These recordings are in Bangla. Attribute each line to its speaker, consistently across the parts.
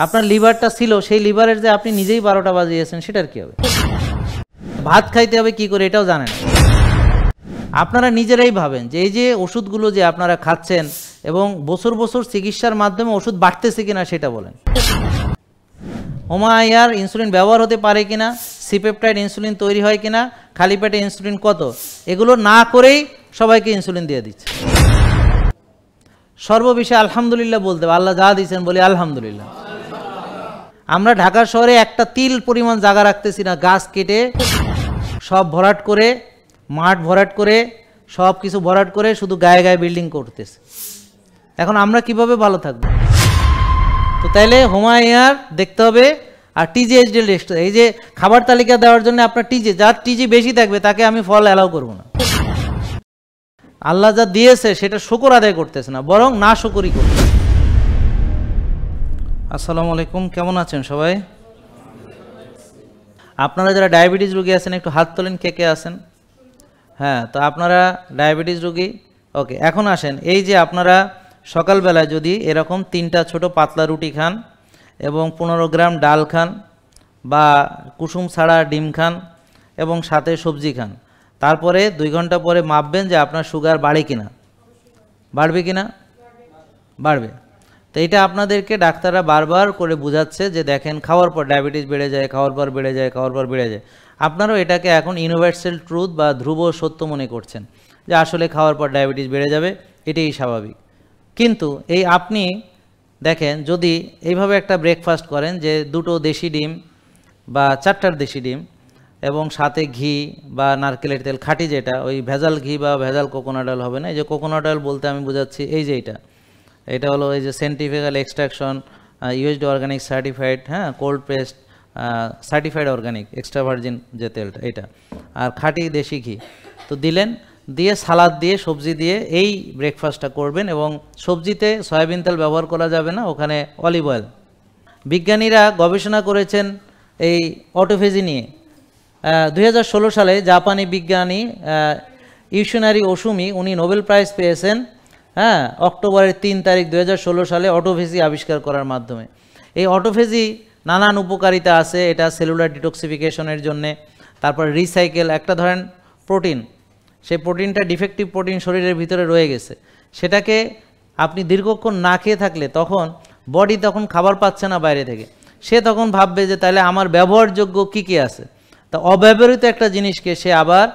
Speaker 1: আপনার লিভারটা ছিল, সেই লিভারের যে আপনি নিজেই 12টা বাজিয়েছেন, সেটার কি হবে? ভাত খাইতে হবে কি করে এটাও জানেন। আপনারা নিজেরাই ভাবেন যে এই যে ওষুধগুলো যে আপনারা খাচ্ছেন এবং বছর বছর চিকিৎসার মাধ্যমে ওষুধ বাড়তেছে কিনা সেটা বলেন। হোমায়ার ইনসুলিন ব্যবহার হতে পারে কিনা, সিপেপটাইড ইনসুলিন তৈরি হয় কিনা, খালি পেটে ইনসুলিন কত, এগুলো না করেই সবাইকে ইনসুলিন দিয়ে দিচ্ছে। সর্ববিষয়ে আলহামদুলিল্লাহ বলতে হবে, আল্লাহ যা দিয়েছেন বলি আলহামদুলিল্লাহ। আমরা ঢাকা শহরে একটা তিল পরিমাণ জায়গা রাখতেছি না, গাছ কেটে সব ভরাট করে, মাঠ ভরাট করে, সব কিছু ভরাট করে শুধু গায়ে গায়ে বিল্ডিং করতেছে। এখন আমরা কিভাবে ভালো থাকবো? তো তাইলে হোমায়ার দেখতে হবে। আর টিজিএইচডি লিস্ট, এই যে খাবার তালিকা দেওয়ার জন্য আপনার টিজি, যার টিজি বেশি থাকবে তাকে আমি ফল অ্যালাউ করবো না। আল্লাহ যা দিয়েছে সেটা শুকর আদায় করতেছে না, বরং না শুকরই করছে। আসসালামু আলাইকুম, কেমন আছেন সবাই? আপনারা যারা ডায়াবেটিস রোগী আছেন একটু হাত তোলেন, কে কে আছেন? হ্যাঁ, তো আপনারা ডায়াবেটিস রোগী, ওকে। এখন আসেন, এই যে আপনারা সকালবেলায় যদি এরকম 3টা ছোট পাতলা রুটি খান এবং 15 গ্রাম ডাল খান বা কুসুম ছাড়া ডিম খান এবং সাথে সবজি খান, তারপরে 2 ঘন্টা পরে মাপবেন যে আপনার সুগার বাড়ে কিনা, বাড়বে কিনা? বাড়বে। তো এটা আপনাদেরকে ডাক্তাররা বারবার করে বোঝাচ্ছে যে দেখেন খাওয়ার পর ডায়াবেটিস বেড়ে যায়, খাওয়ার পর বেড়ে যায়, খাওয়ার পর বেড়ে যায়। আপনারাও এটাকে এখন ইউনিভার্সাল ট্রুথ বা ধ্রুব সত্য মনে করছেন যে আসলে খাওয়ার পর ডায়াবেটিস বেড়ে যাবে, এটাই স্বাভাবিক। কিন্তু এই আপনি দেখেন যদি এইভাবে একটা ব্রেকফাস্ট করেন যে 2টো দেশি ডিম বা 4টার দেশি ডিম এবং সাথে ঘি বা নারকেলের তেল, খাঁটি যেটা, ওই ভেজাল ঘি বা ভেজাল কোকোনাট অয়েল হবে না। এই যে কোকোনাট অয়েল বলতে আমি বোঝাচ্ছি এই যে এটা হলো এই যে centrifugal extraction, USD organic certified, হ্যাঁ, cold pressed certified organic extra virgin যে তেলটা, এটা আর খাঁটি দেশি ঘি তো দিলেন, দিয়ে সালাদ দিয়ে সবজি দিয়ে এই ব্রেকফাস্টটা করবেন। এবং সবজিতে সয়াবিন তেল ব্যবহার করা যাবে না, ওখানে অলিভ অয়েল। বিজ্ঞানীরা গবেষণা করেছেন এই অটোফেজি নিয়ে। 2016 সালে জাপানি বিজ্ঞানী ইউশিনারি ওসুমি, উনি নোবেল প্রাইজ পেয়েছেন, হ্যাঁ, অক্টোবরের 3 তারিখ 2016 সালে অটোফেজি আবিষ্কার করার মাধ্যমে। এই অটোফেজি নানান উপকারিতা আছে, এটা সেলুলার ডিটক্সিফিকেশনের জন্যে, তারপর রিসাইকেল, একটা ধরেন প্রোটিন, সেই প্রোটিনটা ডিফেক্টিভ প্রোটিন শরীরের ভিতরে রয়ে গেছে, সেটাকে আপনি দীর্ঘক্ষণ না খেয়ে থাকলে তখন বডি তখন খাবার পাচ্ছে না বাইরে থেকে, সে তখন ভাববে যে তাহলে আমার ব্যবহারযোগ্য কী কী আছে। তা অব্যবহৃত একটা জিনিসকে সে আবার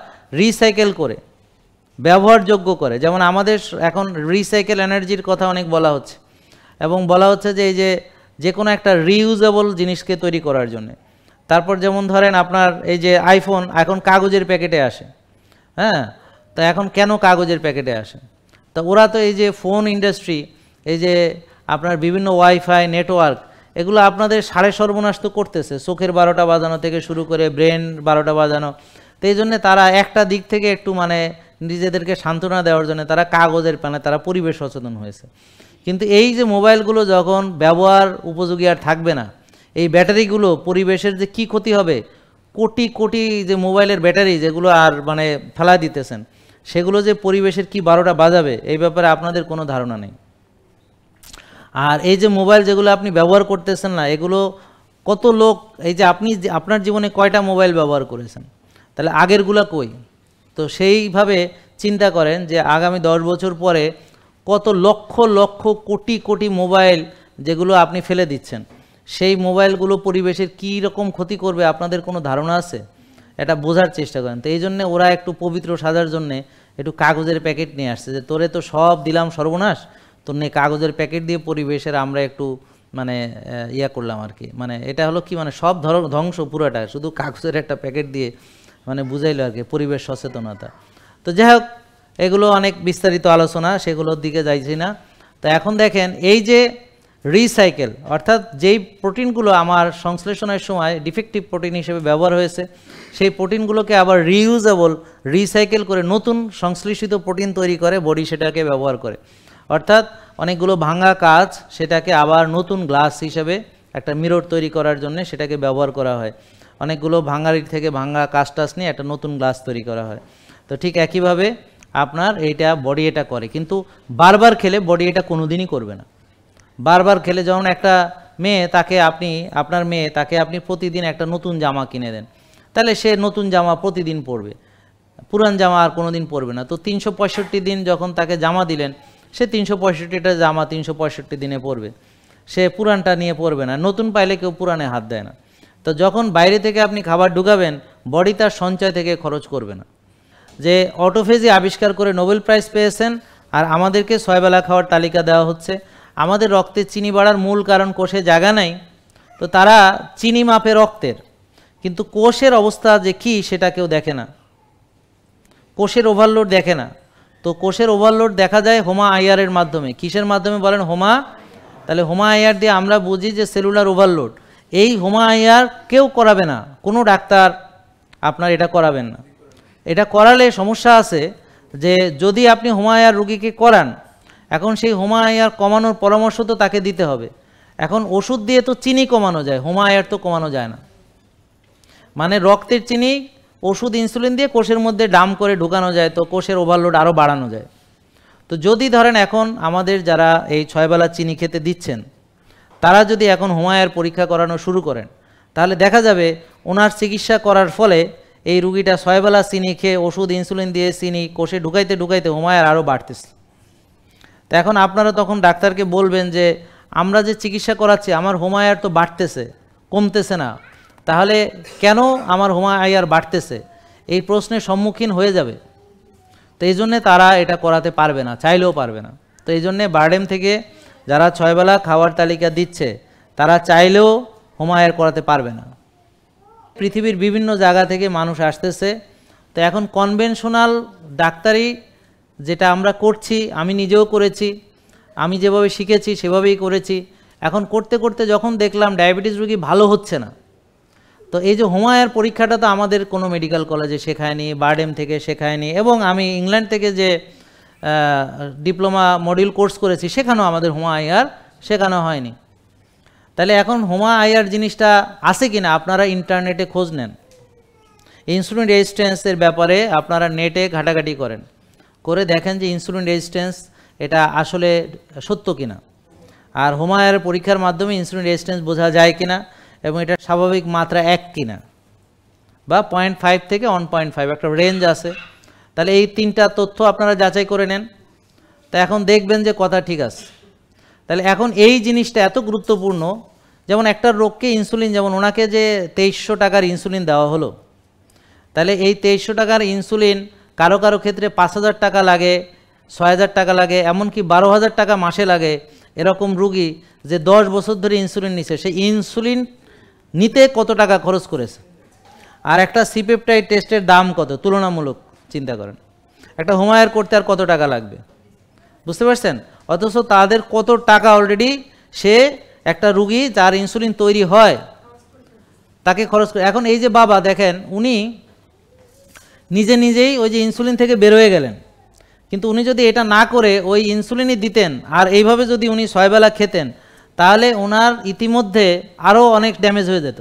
Speaker 1: রিসাইকেল করে ব্যবহারযোগ্য করে। যেমন আমাদের এখন রিসাইকেল এনার্জির কথা অনেক বলা হচ্ছে, এবং বলা হচ্ছে যে এই যে কোনো একটা রিইউজেবল জিনিসকে তৈরি করার জন্য। তারপর যেমন ধরেন আপনার এই যে আইফোন এখন কাগজের প্যাকেটে আসে, হ্যাঁ, তো এখন কেন কাগজের প্যাকেটে আসে? তা ওরা তো এই যে ফোন ইন্ডাস্ট্রি, এই যে আপনার বিভিন্ন ওয়াইফাই নেটওয়ার্ক, এগুলো আপনাদের সাড়ে সর্বনাশ তো করতেছে, চোখের 12টা বাজানো থেকে শুরু করে ব্রেন 12টা বাজানো। তো এই জন্যে তারা একটা দিক থেকে একটু মানে নিজেদেরকে সান্ত্বনা দেওয়ার জন্য তারা কাগজের প্যানে তারা পরিবেশ সচেতন হয়েছে। কিন্তু এই যে মোবাইলগুলো যখন ব্যবহার উপযোগী আর থাকবে না, এই ব্যাটারিগুলো পরিবেশের যে কি ক্ষতি হবে, কোটি কোটি যে মোবাইলের ব্যাটারি যেগুলো আর মানে ফেলা দিতেছেন, সেগুলো যে পরিবেশের কি 12টা বাজাবে এই ব্যাপারে আপনাদের কোনো ধারণা নেই। আর এই যে মোবাইল যেগুলো আপনি ব্যবহার করতেছেন না, এগুলো কত লোক, এই যে আপনি আপনার জীবনে কয়টা মোবাইল ব্যবহার করেছেন, তাহলে আগেরগুলো কই? তো সেইভাবে চিন্তা করেন যে আগামী 10 বছর পরে কত লক্ষ লক্ষ কোটি কোটি মোবাইল যেগুলো আপনি ফেলে দিচ্ছেন, সেই মোবাইলগুলো পরিবেশের কী রকম ক্ষতি করবে আপনাদের কোনো ধারণা আছে? এটা বোঝার চেষ্টা করেন। তো এই জন্যে ওরা একটু পবিত্র সাজার জন্যে একটু কাগজের প্যাকেট নিয়ে আসছে, যে তোরে তো সব দিলাম সর্বনাশ, তোর নিয়ে কাগজের প্যাকেট দিয়ে পরিবেশের আমরা একটু মানে ইয়া করলাম আর কি। মানে এটা হলো কি, মানে সব ধ্বংস পুরোটা শুধু কাগজের একটা প্যাকেট দিয়ে মানে বুঝাইলো আর কি, পরিবেশ সচেতনতা। তো যাই হোক, এগুলো অনেক বিস্তারিত আলোচনা, সেগুলোর দিকে যাইছি না। তো এখন দেখেন এই যে রিসাইকেল, অর্থাৎ যেই প্রোটিনগুলো আমার সংশ্লেষণের সময় ডিফেক্টিভ প্রোটিন হিসেবে ব্যবহার হয়েছে, সেই প্রোটিনগুলোকে আবার রিইউজেবল, রিসাইকেল করে নতুন সংশ্লেষিত প্রোটিন তৈরি করে বডি সেটাকে ব্যবহার করে। অর্থাৎ অনেকগুলো ভাঙা কাঁচ সেটাকে আবার নতুন গ্লাস হিসেবে একটা মিরর তৈরি করার জন্য সেটাকে ব্যবহার করা হয়। অনেকগুলো ভাঙারির থেকে ভাঙা কাঁচ টাচ নিয়ে একটা নতুন গ্লাস তৈরি করা হয়। তো ঠিক একইভাবে আপনার এইটা বডি এটা করে, কিন্তু বারবার খেলে বডি এটা কোনোদিনই করবে না। বারবার খেলে যেমন একটা মেয়ে তাকে আপনি আপনার মেয়ে তাকে আপনি প্রতিদিন একটা নতুন জামা কিনে দেন, তাহলে সে নতুন জামা প্রতিদিন পরবে, পুরান জামা আর কোনো দিন পরবে না। তো 365 দিন যখন তাকে জামা দিলেন, সে 365টা জামা 365 দিনে পরবে, সে পুরানটা নিয়ে পরবে না। নতুন পাইলে কেউ পুরানে হাত দেয় না। তো যখন বাইরে থেকে আপনি খাবার ঢুকাবেন, বডি তার সঞ্চয় থেকে খরচ করবে না। যে অটোফেজি আবিষ্কার করে নোবেল প্রাইজ পেয়েছেন, আর আমাদেরকে 6 বেলা খাওয়ার তালিকা দেওয়া হচ্ছে। আমাদের রক্তে চিনি বাড়ার মূল কারণ কোষে জায়গা নাই, তো তারা চিনি মাপে রক্তের, কিন্তু কোষের অবস্থা যে কি সেটা কেউ দেখে না, কোষের ওভারলোড দেখে না। তো কোষের ওভারলোড দেখা যায় হোমা আইআরের মাধ্যমে। কিসের মাধ্যমে বলেন? হোমা। তাহলে হোমা আইআর দিয়ে আমরা বুঝি যে সেলুলার ওভারলোড। এই হোমা আইআর কেউ করাবে না, কোনো ডাক্তার আপনার এটা করাবেন না। এটা করালে সমস্যা আছে, যে যদি আপনি হোমা আইআর রুগীকে করান, এখন সেই হোমা আইআর কমানোর পরামর্শ তো তাকে দিতে হবে। এখন ওষুধ দিয়ে তো চিনি কমানো যায়, হোমা আইআর তো কমানো যায় না। মানে রক্তের চিনি ওষুধ ইনসুলিন দিয়ে কোষের মধ্যে ডাম করে ঢুকানো যায়, তো কোষের ওভারলোড আরও বাড়ানো যায়। তো যদি ধরেন এখন আমাদের যারা এই 6 বেলা চিনি খেতে দিচ্ছেন, তারা যদি এখন হোমা আইআর পরীক্ষা করানো শুরু করেন, তাহলে দেখা যাবে ওনার চিকিৎসা করার ফলে এই রুগীটা 6 বেলা চিনি খেয়ে ওষুধ ইনসুলিন দিয়ে চিনি কোষে ঢুকাইতে ঢুকাইতে হোমা আইআর আরও বাড়তেছে। তো এখন আপনারা তখন ডাক্তারকে বলবেন যে আমরা যে চিকিৎসা করাচ্ছি আমার হোমা আইআর তো বাড়তেছে, কমতেছে না, তাহলে কেন আমার হোমা আইআর বাড়তেছে? এই প্রশ্নের সম্মুখীন হয়ে যাবে। তো এই জন্যে তারা এটা করাতে পারবে না, চাইলেও পারবে না। তো এই জন্যে বারডেম থেকে যারা 6 বেলা খাওয়ার তালিকা দিচ্ছে, তারা চাইলেও হোমা আইআর করাতে পারবে না। পৃথিবীর বিভিন্ন জায়গা থেকে মানুষ আসতেছে। তো এখন কনভেনশনাল ডাক্তারি যেটা আমরা করছি, আমি নিজেও করেছি, আমি যেভাবে শিখেছি সেভাবেই করেছি। এখন করতে করতে যখন দেখলাম ডায়াবেটিস রোগী ভালো হচ্ছে না, তো এই যে হোমা আইআর পরীক্ষাটা তো আমাদের কোনো মেডিকেল কলেজে শেখায়নি, বারডেম থেকে শেখায়নি, এবং আমি ইংল্যান্ড থেকে যে ডিপ্লোমা মডিউল কোর্স করেছি সেখানেও আমাদের হোমা আইআর শেখানো হয়নি। তাহলে এখন হোমা আইআর জিনিসটা আছে কিনা আপনারা ইন্টারনেটে খোঁজ নেন। ইনসুলিন রেজিস্ট্যান্সের ব্যাপারে আপনারা নেটে ঘাটাঘাটি করেন, করে দেখেন যে ইনসুলিন রেজিস্ট্যান্স এটা আসলে সত্য কিনা, আর হোমা আইআর পরীক্ষার মাধ্যমে ইনসুলিন রেজিস্ট্যান্স বোঝা যায় কিনা, এবং এটা স্বাভাবিক মাত্রা 1 কিনা, বা 0.5 থেকে 1.5 একটা রেঞ্জ আছে। তাহলে এই 3টা তথ্য আপনারা যাচাই করে নেন, তা এখন দেখবেন যে কথা ঠিক আছে। তাহলে এখন এই জিনিসটা এত গুরুত্বপূর্ণ, যেমন একটা রোগকে ইনসুলিন, যেমন ওনাকে যে 2300 টাকার ইনসুলিন দেওয়া হলো, তাহলে এই 2300 টাকার ইনসুলিন কারো কারো ক্ষেত্রে 5000 টাকা লাগে, 6000 টাকা লাগে, এমনকি 12000 টাকা মাসে লাগে। এরকম রুগী যে 10 বছর ধরে ইনসুলিন নিছে, সেই ইনসুলিন নিতে কত টাকা খরচ করেছে, আর একটা সিপেপটাইড টেস্টের দাম কত, তুলনামূলক চিন্তা করেন। একটা হোমা আইআর করতে আর কত টাকা লাগবে, বুঝতে পারছেন? অথচ তাদের কত টাকা অলরেডি সে একটা রুগী যার ইনসুলিন তৈরি হয় তাকে খরচ করে। এখন এই যে বাবা দেখেন, উনি নিজে নিজেই ওই যে ইনসুলিন থেকে বের হয়ে গেলেন, কিন্তু উনি যদি এটা না করে ওই ইনসুলিনই দিতেন, আর এইভাবে যদি উনি 6 বেলা খেতেন, তাহলে ওনার ইতিমধ্যে আরও অনেক ড্যামেজ হয়ে যেত।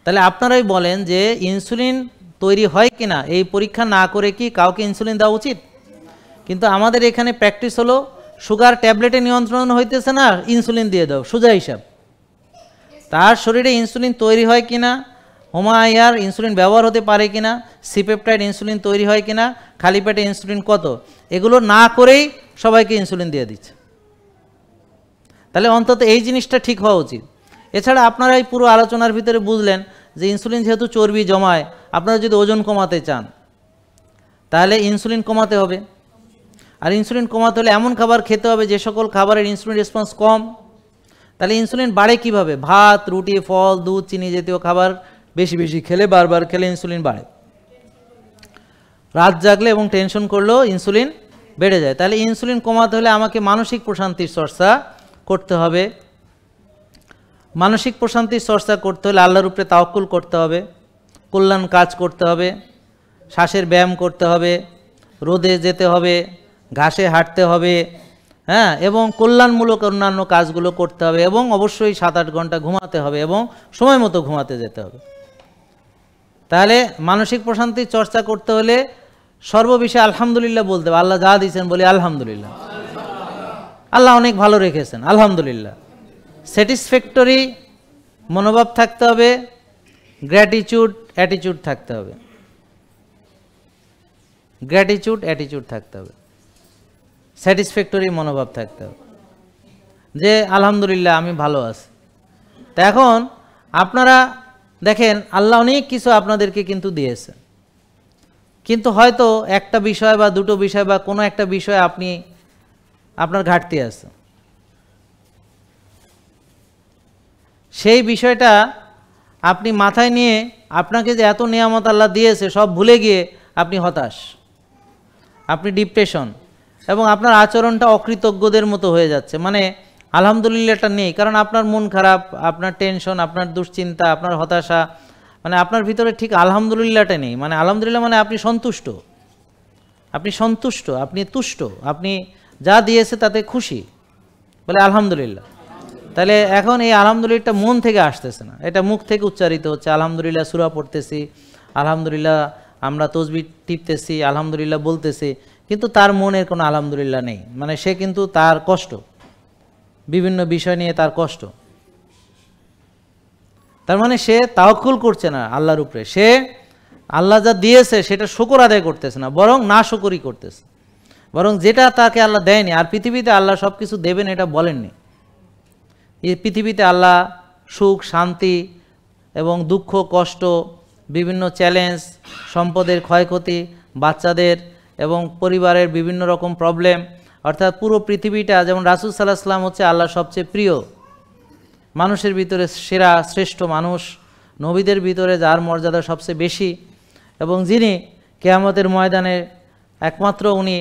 Speaker 1: তাহলে আপনারাই বলেন যে ইনসুলিন তৈরি হয় কিনা এই পরীক্ষা না করে কি কাউকে ইনসুলিন দেওয়া উচিত? কিন্তু আমাদের এখানে প্র্যাকটিস হলো সুগার ট্যাবলেটে নিয়ন্ত্রণ হইতেছে না, ইনসুলিন দিয়ে দাও, সোজা হিসাব। তার শরীরে ইনসুলিন তৈরি হয় কিনা, হোমা আইআর ইনসুলিন ব্যবহার হতে পারে কিনা, সিপেপটাইড ইনসুলিন তৈরি হয় কিনা, খালি পেটে ইনসুলিন কত, এগুলো না করেই সবাইকে ইনসুলিন দিয়ে দিচ্ছে। তাহলে অন্তত এই জিনিসটা ঠিক হওয়া উচিত। এছাড়া আপনারা এই পুরো আলোচনার ভিতরে বুঝলেন যে ইনসুলিন যেহেতু চর্বি জমায়, আপনারা যদি ওজন কমাতে চান তাহলে ইনসুলিন কমাতে হবে। আর ইনসুলিন কমাতে হলে এমন খাবার খেতে হবে যে সকল খাবারের ইনসুলিন রেসপন্স কম। তাহলে ইনসুলিন বাড়ে কিভাবে? ভাত, রুটি, ফল, দুধ, চিনি জাতীয় খাবার বেশি বেশি খেলে, বারবার খেলে ইনসুলিন বাড়ে। রাত জাগলে এবং টেনশন করলেও ইনসুলিন বেড়ে যায়। তাহলে ইনসুলিন কমাতে হলে আমাকে মানসিক প্রশান্তির চর্চা করতে হবে। মানসিক প্রশান্তির চর্চা করতে হলে আল্লাহর উপরে তাওয়াক্কুল করতে হবে, কল্যাণ কাজ করতে হবে, শ্বাসের ব্যায়াম করতে হবে, রোদে যেতে হবে, ঘাসে হাঁটতে হবে, হ্যাঁ, এবং কল্যাণমূলক অন্যান্য কাজগুলো করতে হবে, এবং অবশ্যই 7-8 ঘন্টা ঘুমাতে হবে, এবং সময় মতো ঘুমাতে যেতে হবে। তাহলে মানসিক প্রশান্তির চর্চা করতে হলে সর্ববিষয়ে আলহামদুলিল্লাহ বলতে হবে। আল্লাহ যা দিয়েছেন বলি আলহামদুলিল্লাহ, আল্লাহ অনেক ভালো রেখেছেন, আলহামদুলিল্লাহ। স্যাটিসফ্যাক্টরি মনোভাব থাকতে হবে, গ্র্যাটিটিউড অ্যাটিটিউড থাকতে হবে, গ্র্যাটিটিউড অ্যাটিটিউড থাকতে হবে, স্যাটিসফ্যাক্টরি মনোভাব থাকতে হবে যে আলহামদুলিল্লাহ আমি ভালো আছি। তা এখন আপনারা দেখেন আল্লাহ অনেক কিছু আপনাদেরকে কিন্তু দিয়েছে, কিন্তু হয়তো একটা বিষয় বা দুটো বিষয় বা কোনো একটা বিষয়ে আপনার ঘাটতি আছে, সেই বিষয়টা আপনি মাথায় নিয়ে আপনাকে যে এত নিয়ামত আল্লাহ দিয়েছে সব ভুলে গিয়ে আপনি হতাশ, আপনি ডিপ্রেশন, এবং আপনার আচরণটা অকৃতজ্ঞদের মতো হয়ে যাচ্ছে। মানে আলহামদুলিল্লাহটা নেই, কারণ আপনার মন খারাপ, আপনার টেনশন, আপনার দুশ্চিন্তা, আপনার হতাশা, মানে আপনার ভিতরে ঠিক আলহামদুলিল্লাহটা নেই। মানে আলহামদুলিল্লাহ মানে আপনি সন্তুষ্ট, আপনি সন্তুষ্ট, আপনি তুষ্ট, আপনি যা দিয়েছে তাতে খুশি, বলে আলহামদুলিল্লাহ। তাহলে এখন এই আলহামদুলিল্লাহটা মন থেকে আসতেছে না, এটা মুখ থেকে উচ্চারিত হচ্ছে। আলহামদুলিল্লাহ সূরা পড়তেছি, আলহামদুলিল্লাহ আমরা তসবিহ টিপতেছি, আলহামদুলিল্লাহ বলতেছি, কিন্তু তার মনের কোনো আলহামদুলিল্লাহ নেই। মানে সে কিন্তু তার কষ্ট, বিভিন্ন বিষয় নিয়ে তার কষ্ট, তার মানে সে তাওয়াক্কুল করছে না আল্লাহর উপরে, সে আল্লাহ যা দিয়েছে সেটা শুকর আদায় করতেছে না, বরং না শুকরই করতেছে, বরং যেটা তাকে আল্লাহ দেয়নি। আর পৃথিবীতে আল্লাহ সব কিছু দেবেন এটা বলেননি। এই পৃথিবীতে আল্লাহ সুখ, শান্তি এবং দুঃখ, কষ্ট, বিভিন্ন চ্যালেঞ্জ, সম্পদের ক্ষয়ক্ষতি, বাচ্চাদের এবং পরিবারের বিভিন্ন রকম প্রবলেম, অর্থাৎ পুরো পৃথিবীটা, যেমন রাসূল সাল্লাল্লাহু আলাইহি ওয়াসাল্লাম হচ্ছে আল্লাহর সবচেয়ে প্রিয়, মানুষের ভিতরে সেরা শ্রেষ্ঠ মানুষ, নবীদের ভিতরে যার মর্যাদা সবচেয়ে বেশি, এবং যিনি কিয়ামতের ময়দানে একমাত্র উনি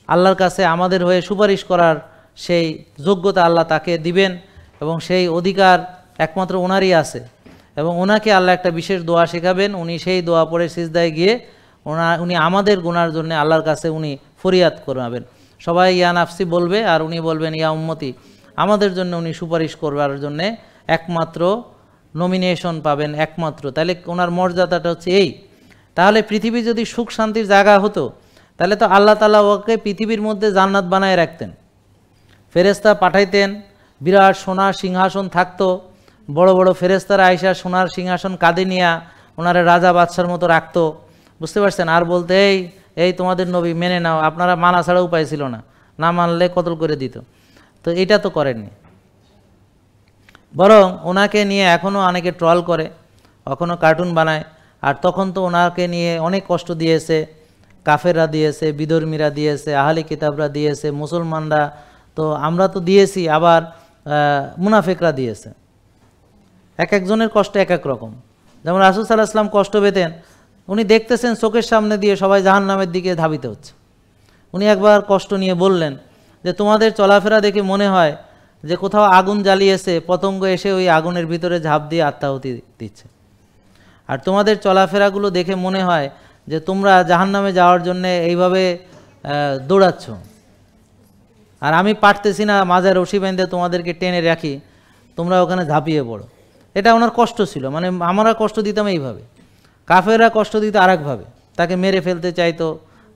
Speaker 1: আল্লাহর কাছে আমাদের হয়ে সুপারিশ করার সেই যোগ্যতা আল্লাহ তাকে দিবেন, এবং সেই অধিকার একমাত্র ওনারই আছে। এবং ওনাকে আল্লাহ একটা বিশেষ দোয়া শেখাবেন, উনি সেই দোয়া পড়ে সিজদায় গিয়ে উনি আমাদের গুনার জন্য আল্লাহর কাছে উনি ফরিয়াদ করাবেন। সবাই ইয়া নাফসি বলবে, আর উনি বলবেন ইয়া উম্মতি, আমাদের জন্য উনি সুপারিশ করবার জন্যে একমাত্র নমিনেশন পাবেন একমাত্র। তাহলে ওনার মর্যাদাটা হচ্ছে এই। তাহলে পৃথিবী যদি সুখ শান্তির জায়গা হতো, তাহলে তো আল্লাহ তাআলা ওকে পৃথিবীর মধ্যে জান্নাত বানায় রাখতেন, ফেরেশতা পাঠাইতেন, বিরাট সোনার সিংহাসন থাকতো, বড় বড় ফেরেশতারা আইসা সোনার সিংহাসন কাঁধে নিয়ে ওনারা রাজা বাদশার মতো রাখতো, বুঝতে পারছেন? আর বলতে এই তোমাদের নবী মেনে নাও, আপনারা মানা ছাড়া উপায় ছিল না, না মানলে কতল করে দিত। তো এটা তো করেননি, বরং ওনাকে নিয়ে এখনও অনেকে ট্রল করে, এখনও কার্টুন বানায়। আর তখন তো ওনাকে নিয়ে অনেক কষ্ট দিয়েছে, কাফেররা দিয়েছে, বিধর্মীরা দিয়েছে, আহলি কিতাবরা দিয়েছে, মুসলমানরা, তো আমরা তো দিয়েছি, আবার মুনাফিকরা দিয়েছে। এক একজনের কষ্ট এক এক রকম। যেমন রাসূল সাল্লাল্লাহু আলাইহি ওয়াসাল্লাম কষ্ট পেতেন, উনি দেখতেছেন চোখের সামনে দিয়ে সবাই জাহান্নামের দিকে ধাবিত হচ্ছে। উনি একবার কষ্ট নিয়ে বললেন যে তোমাদের চলাফেরা দেখে মনে হয় যে কোথাও আগুন জ্বালিয়েছে, পতঙ্গ এসে ওই আগুনের ভিতরে ঝাঁপ দিয়ে আত্মাহুতি দিচ্ছে। আর তোমাদের চলাফেরাগুলো দেখে মনে হয় যে তোমরা জাহান্নামে যাওয়ার জন্য এইভাবে দৌড়াচ্ছ, আর আমি পারতেছি না মাঝে রশি বেঁধে তোমাদেরকে টেনে রাখি, তোমরা ওখানে ঝাঁপিয়ে পড়ো। এটা ওনার কষ্ট ছিল। মানে আমরা কষ্ট দিতাম এইভাবে, কাফেররা কষ্ট দিত আরেকভাবে, তাকে মেরে ফেলতে চাইতো,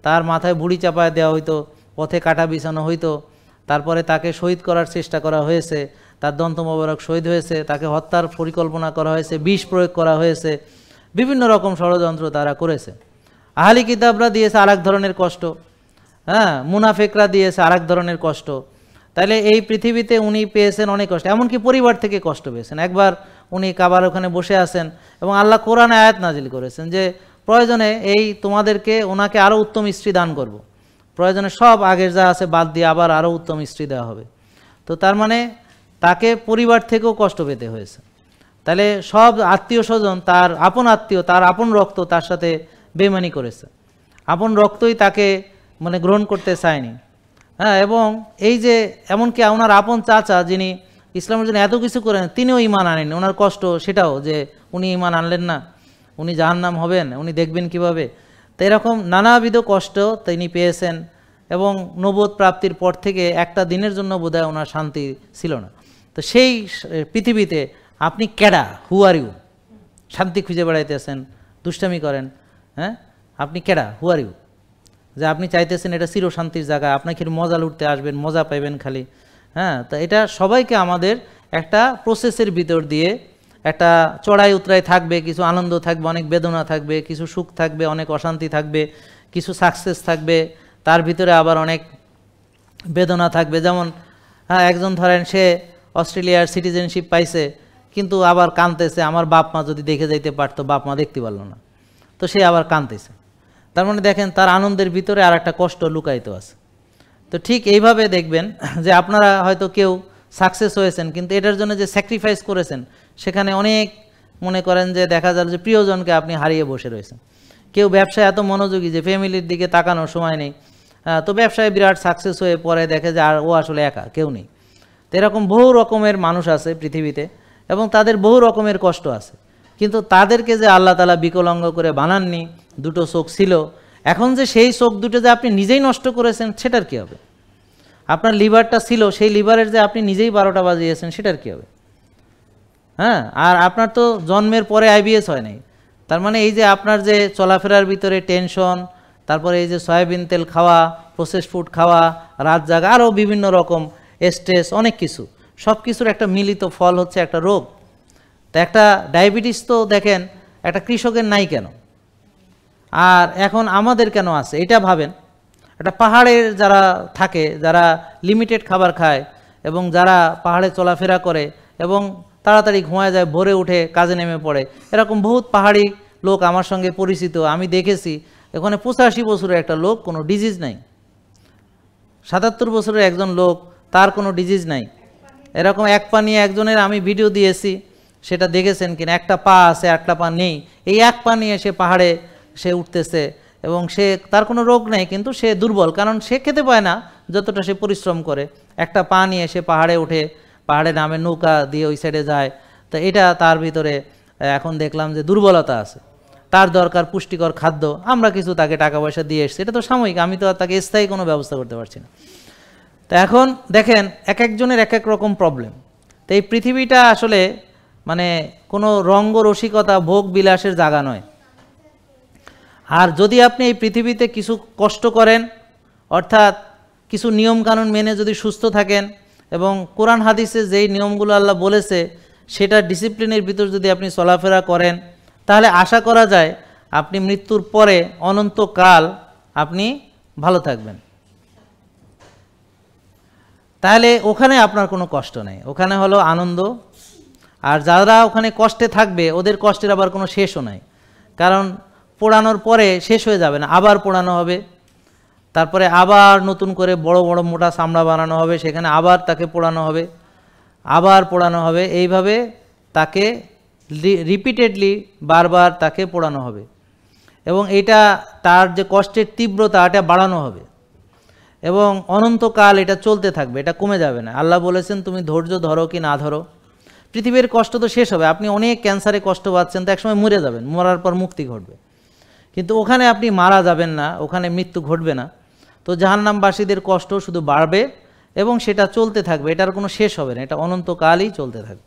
Speaker 1: তার মাথায় বুড়ি চাপায় দেওয়া হইতো, পথে কাটা বিছানো হইতো, তারপরে তাকে শহীদ করার চেষ্টা করা হয়েছে, তার দন্ত মোবারক শহীদ হয়েছে, তাকে হত্যার পরিকল্পনা করা হয়েছে, বিষ প্রয়োগ করা হয়েছে, বিভিন্ন রকম ষড়যন্ত্র তারা করেছে। আহলি কিতাবরা দিয়েছে আরেক ধরনের কষ্ট, হ্যাঁ, মুনাফিকরা দিয়েছে আরেক ধরনের কষ্ট। তাহলে এই পৃথিবীতে উনি পেয়েছেন অনেক কষ্ট, এমনকি পরিবার থেকে কষ্ট পেয়েছেন। একবার উনি কাবার ওখানে বসে আছেন এবং আল্লাহ কোরআনে আয়াত নাজিল করেছেন যে প্রয়োজনে তোমাদেরকে ওনাকে আরও উত্তম স্ত্রী দান করব, প্রয়োজনে সব আগের যা আছে বাদ দিয়ে আবার আরও উত্তম স্ত্রী দেওয়া হবে। তো তার মানে তাকে পরিবার থেকেও কষ্ট পেতে হয়েছে। তাহলে সব আত্মীয় স্বজন, তার আপন আত্মীয়, তার আপন রক্ত তার সাথে বেইমানি করেছে, আপন রক্তই তাকে মানে গ্রহণ করতে চায়নি। হ্যাঁ, এবং এই যে এমনকি ওনার আপন চাচা যিনি ইসলামের জন্য এত কিছু করেন, তিনিও ঈমান আনেন। ওনার কষ্ট সেটাও যে উনি ঈমান আনলেন না, উনি জাহান্নাম হবেন, উনি দেখবেন কিভাবে। তো এরকম নানাবিধ কষ্ট তিনি পেয়েছেন, এবং নবুয়ত প্রাপ্তির পর থেকে একটা দিনের জন্য বোধহয় ওনার শান্তি ছিল না। তো সেই পৃথিবীতে আপনি কেডা, হু আর ইউ, শান্তি খুঁজে বেড়াইতেছেন, দুষ্টামি করেন, হ্যাঁ, আপনি কেডা, হু আর ইউ, যে আপনি চাইতেছেন এটা চির শান্তির জায়গা, আপনাকে মজা লুটতে আসবেন, মজা পাইবেন খালি। হ্যাঁ, তো এটা সবাইকে আমাদের একটা প্রসেসের ভিতর দিয়ে একটা চড়াই উতরাই থাকবে, কিছু আনন্দ থাকবে, অনেক বেদনা থাকবে, কিছু সুখ থাকবে, অনেক অশান্তি থাকবে, কিছু সাকসেস থাকবে, তার ভিতরে আবার অনেক বেদনা থাকবে। যেমন হ্যাঁ, একজন ধরেন সে অস্ট্রেলিয়ার সিটিজেনশিপ পাইছে, কিন্তু আবার কাঁদতেছে, আমার বাপ মা যদি দেখে যাইতে পারতো, বাপ মা দেখতে পারলো না, তো সে আবার কাঁদতেছে। তার মানে দেখেন তার আনন্দের ভিতরে আর একটা কষ্ট লুকায়িত আছে। তো ঠিক এইভাবে দেখবেন যে আপনারা হয়তো কেউ সাকসেস হয়েছেন, কিন্তু এটার জন্য যে স্যাক্রিফাইস করেছেন সেখানে অনেক, মনে করেন যে দেখা যায় যে প্রিয়জনকে আপনি হারিয়ে বসে রয়েছেন। কেউ ব্যবসায় এত মনোযোগী যে ফ্যামিলির দিকে তাকানোর সময় নেই, তো ব্যবসায় বিরাট সাকসেস হয়ে পরে দেখে যে আর ও আসলে একা, কেউ নেই। তো এরকম বহু রকমের মানুষ আছে পৃথিবীতে এবং তাদের বহু রকমের কষ্ট আছে, কিন্তু তাদেরকে যে আল্লাহ তাআলা বিকলাঙ্গ করে বানাননি, দুটো চোখ ছিল, এখন যে সেই চোখ দুটো যে আপনি নিজেই নষ্ট করেছেন সেটার কী হবে? আপনার লিভারটা ছিল, সেই লিভারের যে আপনি নিজেই 12টা বাজিয়েছেন সেটার কী হবে? হ্যাঁ, আর আপনার তো জন্মের পরে আইবিএস হয় নাই। তার মানে এই যে আপনার যে চলাফেরার ভিতরে টেনশন, তারপরে এই যে সয়াবিন তেল খাওয়া, প্রসেস ফুড খাওয়া, রাত জাগা, আরও বিভিন্ন রকম স্ট্রেস, অনেক কিছু, সব কিছুর একটা মিলিত ফল হচ্ছে একটা রোগ। তা একটা ডায়াবেটিস তো দেখেন একটা কৃষকের নাই কেন, আর এখন আমাদের কেন আছে এটা ভাবেন। একটা পাহাড়ের যারা থাকে, যারা লিমিটেড খাবার খায় এবং যারা পাহাড়ে চলাফেরা করে এবং তাড়াতাড়ি ঘুমায় যায়, ভোরে উঠে কাজে নেমে পড়ে, এরকম বহুত পাহাড়ি লোক আমার সঙ্গে পরিচিত, আমি দেখেছি। এখানে 85 বছরের একটা লোক, কোনো ডিজিজ নাই। 77 বছরের একজন লোক, তার কোনো ডিজিজ নাই। এরকম এক পা নিয়ে একজনের আমি ভিডিও দিয়েছি, সেটা দেখেছেন কিনা, একটা পা আছে একটা পা নেই, এই এক পা নিয়ে সে পাহাড়ে সে উঠতেছে এবং সে, তার কোনো রোগ নেই, কিন্তু সে দুর্বল, কারণ সে খেতে পায় না যতটা সে পরিশ্রম করে। একটা পা নিয়ে সে পাহাড়ে ওঠে, পাহাড়ে নামে, নৌকা দিয়ে ওই সাইডে যায়। তো এটা তার ভিতরে এখন দেখলাম যে দুর্বলতা আছে, তার দরকার পুষ্টিকর খাদ্য। আমরা কিছু তাকে টাকা পয়সা দিয়ে এসছি, এটা তো সাময়িক, আমি তো আর তাকে স্থায়ী কোনো ব্যবস্থা করতে পারছি না। তো এখন দেখেন এক একজনের এক এক রকম প্রবলেম। তো এই পৃথিবীটা আসলে মানে কোনো রঙ্গ রসিকতা, ভোগ বিলাসের জায়গা নয়। আর যদি আপনি এই পৃথিবীতে কিছু কষ্ট করেন, অর্থাৎ কিছু নিয়মকানুন মেনে যদি সুস্থ থাকেন এবং কোরআন হাদিসে যেই নিয়মগুলো আল্লাহ বলেছে সেটা ডিসিপ্লিনের ভিতর যদি আপনি চলাফেরা করেন, তাহলে আশা করা যায় আপনি মৃত্যুর পরে অনন্তকাল আপনি ভালো থাকবেন। তাহলে ওখানে আপনার কোনো কষ্ট নেই, ওখানে হলো আনন্দ। আর যারা ওখানে কষ্টে থাকবে ওদের কষ্টের আবার কোনো শেষও নাই, কারণ পোড়ানোর পরে শেষ হয়ে যাবে না, আবার পোড়ানো হবে, তারপরে আবার নতুন করে বড় বড় মোটা চামড়া বানানো হবে, সেখানে আবার তাকে পোড়ানো হবে, আবার পোড়ানো হবে, এইভাবে তাকে রিপিটেডলি বারবার তাকে পোড়ানো হবে এবং এটা তার যে কষ্টের তীব্রতা এটা বাড়ানো হবে এবং অনন্তকাল এটা চলতে থাকবে, এটা কমে যাবে না। আল্লাহ বলেছেন তুমি ধৈর্য ধরো কি না ধরো, পৃথিবীর কষ্ট তো শেষ হবে। আপনি অনেক ক্যান্সারে কষ্ট পাচ্ছেন, তো একসময় মরে যাবেন, মরার পর মুক্তি ঘটবে, কিন্তু ওখানে আপনি মারা যাবেন না, ওখানে মৃত্যু ঘটবে না। তো জাহান্নামবাসীদের কষ্ট শুধু বাড়বে এবং সেটা চলতে থাকবে, এটার কোনো শেষ হবে না, এটা অনন্তকালই চলতে থাকবে।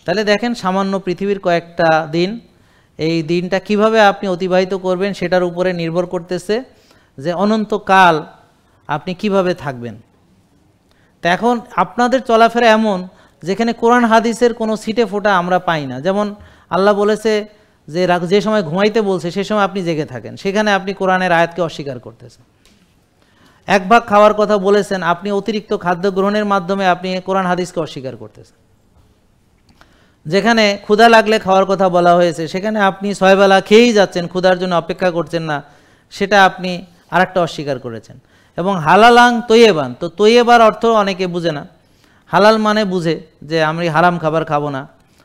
Speaker 1: তাহলে দেখেন সামান্য পৃথিবীর কয়েকটা দিন, এই দিনটা কিভাবে আপনি অতিবাহিত করবেন সেটার উপরে নির্ভর করতেছে যে অনন্তকাল আপনি কিভাবে থাকবেন। তা এখন আপনাদের চলাফেরা এমন যেখানে কোরআন হাদিসের কোনো সিটে ফোটা আমরা পাই না। যেমন আল্লাহ বলেছে যে সময় ঘুমাইতে বলছে সে সময় আপনি জেগে থাকেন, সেখানে আপনি কোরআনের আয়াতকে অস্বীকার করতেছেন। এক ভাগ খাওয়ার কথা বলেছেন, আপনি অতিরিক্ত খাদ্য গ্রহণের মাধ্যমে আপনি কোরআন হাদিসকে অস্বীকার করতেছেন। যেখানে ক্ষুধা লাগলে খাওয়ার কথা বলা হয়েছে সেখানে আপনি 6 বেলা খেয়েই যাচ্ছেন, ক্ষুধার জন্য অপেক্ষা করছেন না, সেটা আপনি আরেকটা অস্বীকার করেছেন। এবং হালালাং তৈয়েবান, তো তৈয়েবার অর্থ অনেকে বুঝে না। হালাল মানে বুঝে যে আমি হারাম খাবার খাবো না,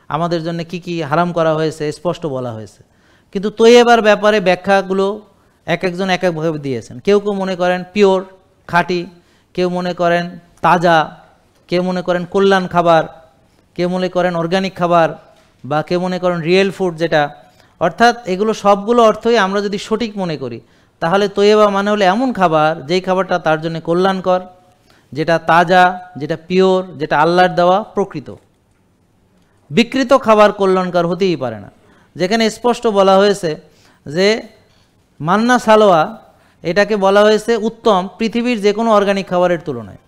Speaker 1: আমাদের জন্য কি কি হারাম করা হয়েছে স্পষ্ট বলা হয়েছে, কিন্তু তৈয়েবার ব্যাপারে ব্যাখ্যাগুলো এক একজন এক একভাবে দিয়েছেন। কেউ কেউ মনে করেন পিওর খাঁটি, কেউ মনে করেন তাজা, কেউ মনে করেন কল্যাণ খাবার, কেউ মনে করেন অর্গানিক খাবার, বা কেউ মনে করেন রিয়েল ফুড, যেটা অর্থাৎ এগুলো সবগুলো অর্থই আমরা যদি সঠিক মনে করি তাহলে তৈয়েবা মানে হলো এমন খাবার যেই খাবারটা তার জন্য কল্যাণকর, যেটা তাজা, যেটা পিওর, যেটা আল্লাহর দেওয়া প্রকৃত। বিকৃত খাবার কল্যাণকর হতেই পারে না। যেখানে স্পষ্ট বলা হয়েছে যে মান্না সালোয়া, এটাকে বলা হয়েছে উত্তম পৃথিবীর যে কোনো অর্গানিক খাবারের তুলনায়।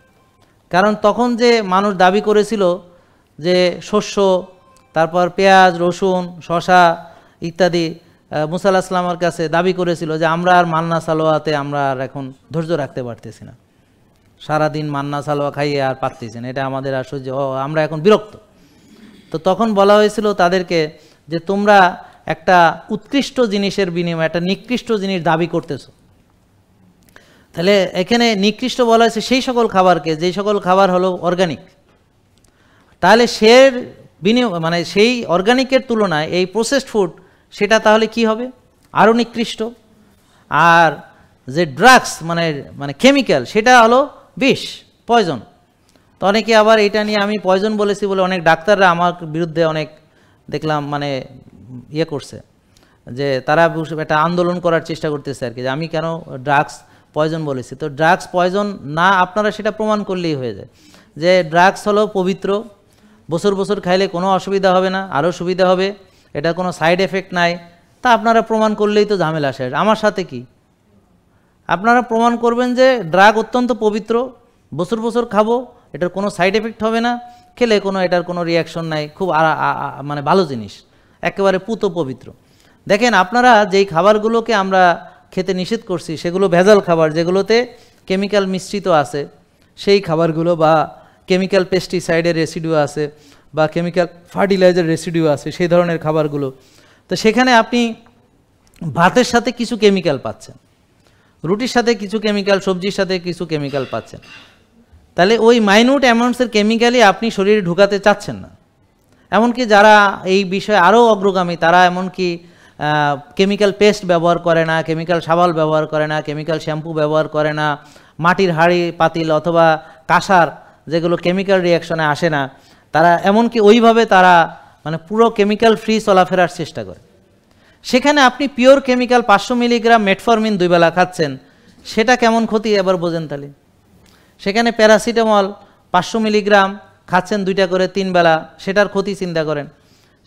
Speaker 1: কারণ তখন যে মানুষ দাবি করেছিল যে শস্য, তারপর পেঁয়াজ, রসুন, শশা ইত্যাদি মুসা আলাইহিস সালামের কাছে দাবি করেছিল যে আমরা আর মান্না সালোয়াতে আমরা আর এখন ধৈর্য রাখতে পারতেছি না, সারাদিন মান্না সালোয়া খাইয়ে আর পারতেছি না, এটা আমাদের আর সহ্য, আমরা এখন বিরক্ত। তো তখন বলা হয়েছিল তাদেরকে যে তোমরা একটা উৎকৃষ্ট জিনিসের বিনিময়ে একটা নিকৃষ্ট জিনিস দাবি করতেছো। তাহলে এখানে নিকৃষ্ট বলা হয়েছে সেই সকল খাবারকে যেই সকল খাবার হলো অর্গানিক। তাহলে মানে সেই অর্গানিকের তুলনায় এই প্রসেসড ফুড সেটা তাহলে কি হবে? আরও নিকৃষ্ট। আর যে ড্রাগস মানে কেমিক্যাল সেটা হলো বিষ, পয়জন। তো অনেকে আবার এটা নিয়ে আমি পয়জন বলেছি বলে অনেক ডাক্তাররা আমার বিরুদ্ধে অনেক দেখলাম মানে ইয়ে করছে, যে তারা একটা আন্দোলন করার চেষ্টা করতেছে আর কি, যে আমি কেন ড্রাগস পয়জন বলেছি। তো ড্রাগস পয়জন না, আপনারা সেটা প্রমাণ করলেই হয়ে যায় যে ড্রাগস হলো পবিত্র, বছর বছর খাইলে কোনো অসুবিধা হবে না, আরও সুবিধা হবে, এটা কোনো সাইড এফেক্ট নাই। তা আপনারা প্রমাণ করলেই তো ঝামেলা শেষ। আমার সাথে কি? আপনারা প্রমাণ করবেন যে ড্রাগ অত্যন্ত পবিত্র, বছর বছর খাবো, এটার কোনো সাইড এফেক্ট হবে না, খেলে কোনো এটার কোনো রিয়াকশন নাই, খুব মানে ভালো জিনিস, একেবারে পুত পবিত্র। দেখেন আপনারা যেই খাবারগুলোকে আমরা খেতে নিষেধ করছি সেগুলো ভেজাল খাবার, যেগুলোতে কেমিক্যাল মিশ্রিত আছে, সেই খাবারগুলো বা কেমিক্যাল পেস্টিসাইডের রেসিডিউ আছে বা কেমিক্যাল ফার্টিলাইজার রেসিডিউ আছে, সেই ধরনের খাবারগুলো। তো সেখানে আপনি ভাতের সাথে কিছু কেমিক্যাল পাচ্ছেন, রুটির সাথে কিছু কেমিক্যাল, সবজির সাথে কিছু কেমিক্যাল পাচ্ছেন। তাহলে ওই মাইনিউট অ্যামাউন্টসের কেমিক্যালই আপনি শরীরে ঢুকাতে চাচ্ছেন না। এমনকি যারা এই বিষয়ে আরও অগ্রগামী, তারা এমনকি কেমিক্যাল পেস্ট ব্যবহার করে না, কেমিক্যাল সাবাল ব্যবহার করে না, কেমিক্যাল শ্যাম্পু ব্যবহার করে না, মাটির হাঁড়ি পাতিল অথবা কাঁসার যেগুলো কেমিক্যাল রিয়াকশনে আসে না, তারা এমনকি ওইভাবে তারা মানে পুরো কেমিক্যাল ফ্রি চলাফেরার চেষ্টা করে। সেখানে আপনি পিওর কেমিক্যাল 500 মিলিগ্রাম মেটফরমিন 2 বেলা খাচ্ছেন, সেটা কেমন ক্ষতি এবার বোঝেন তাহলে। সেখানে প্যারাসিটামল 500 মিলিগ্রাম খাচ্ছেন 2টা করে 3 বেলা, সেটার ক্ষতি চিন্তা করেন।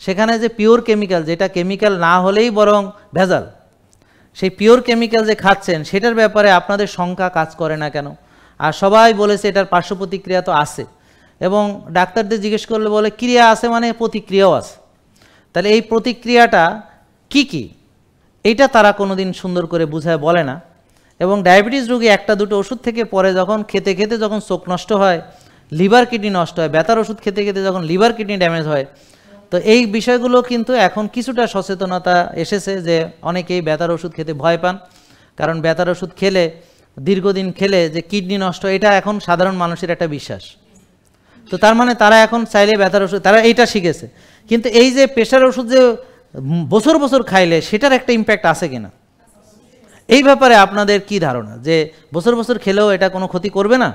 Speaker 1: সেখানে যে পিওর কেমিক্যাল, যেটা কেমিক্যাল না হলেই বরং ভেজাল, সেই পিওর কেমিক্যাল যে খাচ্ছেন সেটার ব্যাপারে আপনাদের শঙ্কা কাজ করে না কেন? আর সবাই বলেছে এটার পার্শ্ব প্রতিক্রিয়া তো আছে, এবং ডাক্তারদের জিজ্ঞেস করলে বলে ক্রিয়া আছে মানে প্রতিক্রিয়াও আছে। তাহলে এই প্রতিক্রিয়াটা কি কি, এইটা তারা কোনোদিন সুন্দর করে বুঝায় বলে না। এবং ডায়াবেটিস রোগী একটা দুটো ওষুধ থেকে পরে যখন খেতে খেতে যখন চোখ নষ্ট হয়, লিভার কিডনি নষ্ট হয়, ব্যথার ওষুধ খেতে খেতে যখন লিভার কিডনি ড্যামেজ হয়, তো এই বিষয়গুলো কিন্তু এখন কিছুটা সচেতনতা এসেছে যে অনেকেই ব্যথার ওষুধ খেতে ভয় পান, কারণ ব্যথার ওষুধ খেলে দীর্ঘদিন খেলে যে কিডনি নষ্ট, এটা এখন সাধারণ মানুষের একটা বিশ্বাস। তো তার মানে তারা এখন চাইলে ব্যথার ওষুধ, তারা এইটা শিখেছে। কিন্তু এই যে প্রেশার ওষুধ যে বছর বছর খাইলে সেটার একটা ইম্প্যাক্ট আছে কিনা, এই ব্যাপারে আপনাদের কি ধারণা, যে বছর বছর খেলেও এটা কোনো ক্ষতি করবে না?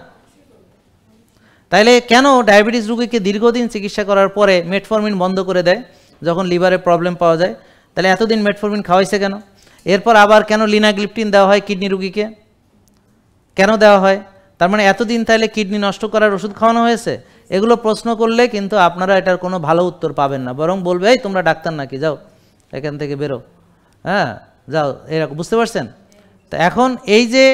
Speaker 1: তাইলে কেন ডায়াবেটিস রোগীকে দীর্ঘদিন চিকিৎসা করার পরে মেটফরমিন বন্ধ করে দেয় যখন লিভারে প্রবলেম পাওয়া যায়? তাহলে এতদিন মেটফরমিন খাওয়াইছে কেন? এরপর আবার কেন লিনাগ্লিপটিন দেওয়া হয় কিডনি রোগীকে, কেন দেওয়া হয়? তার মানে এতদিন তাহলে কিডনি নষ্ট করার ওষুধ খাওয়ানো হয়েছে? এগুলো প্রশ্ন করলে কিন্তু আপনারা এটার কোনো ভালো উত্তর পাবেন না, বরং বলবে এই তোমরা ডাক্তার নাকি, যাও এখান থেকে বেরো, হ্যাঁ যাও, এরকম। বুঝতে পারছেন? তো এখন এই যে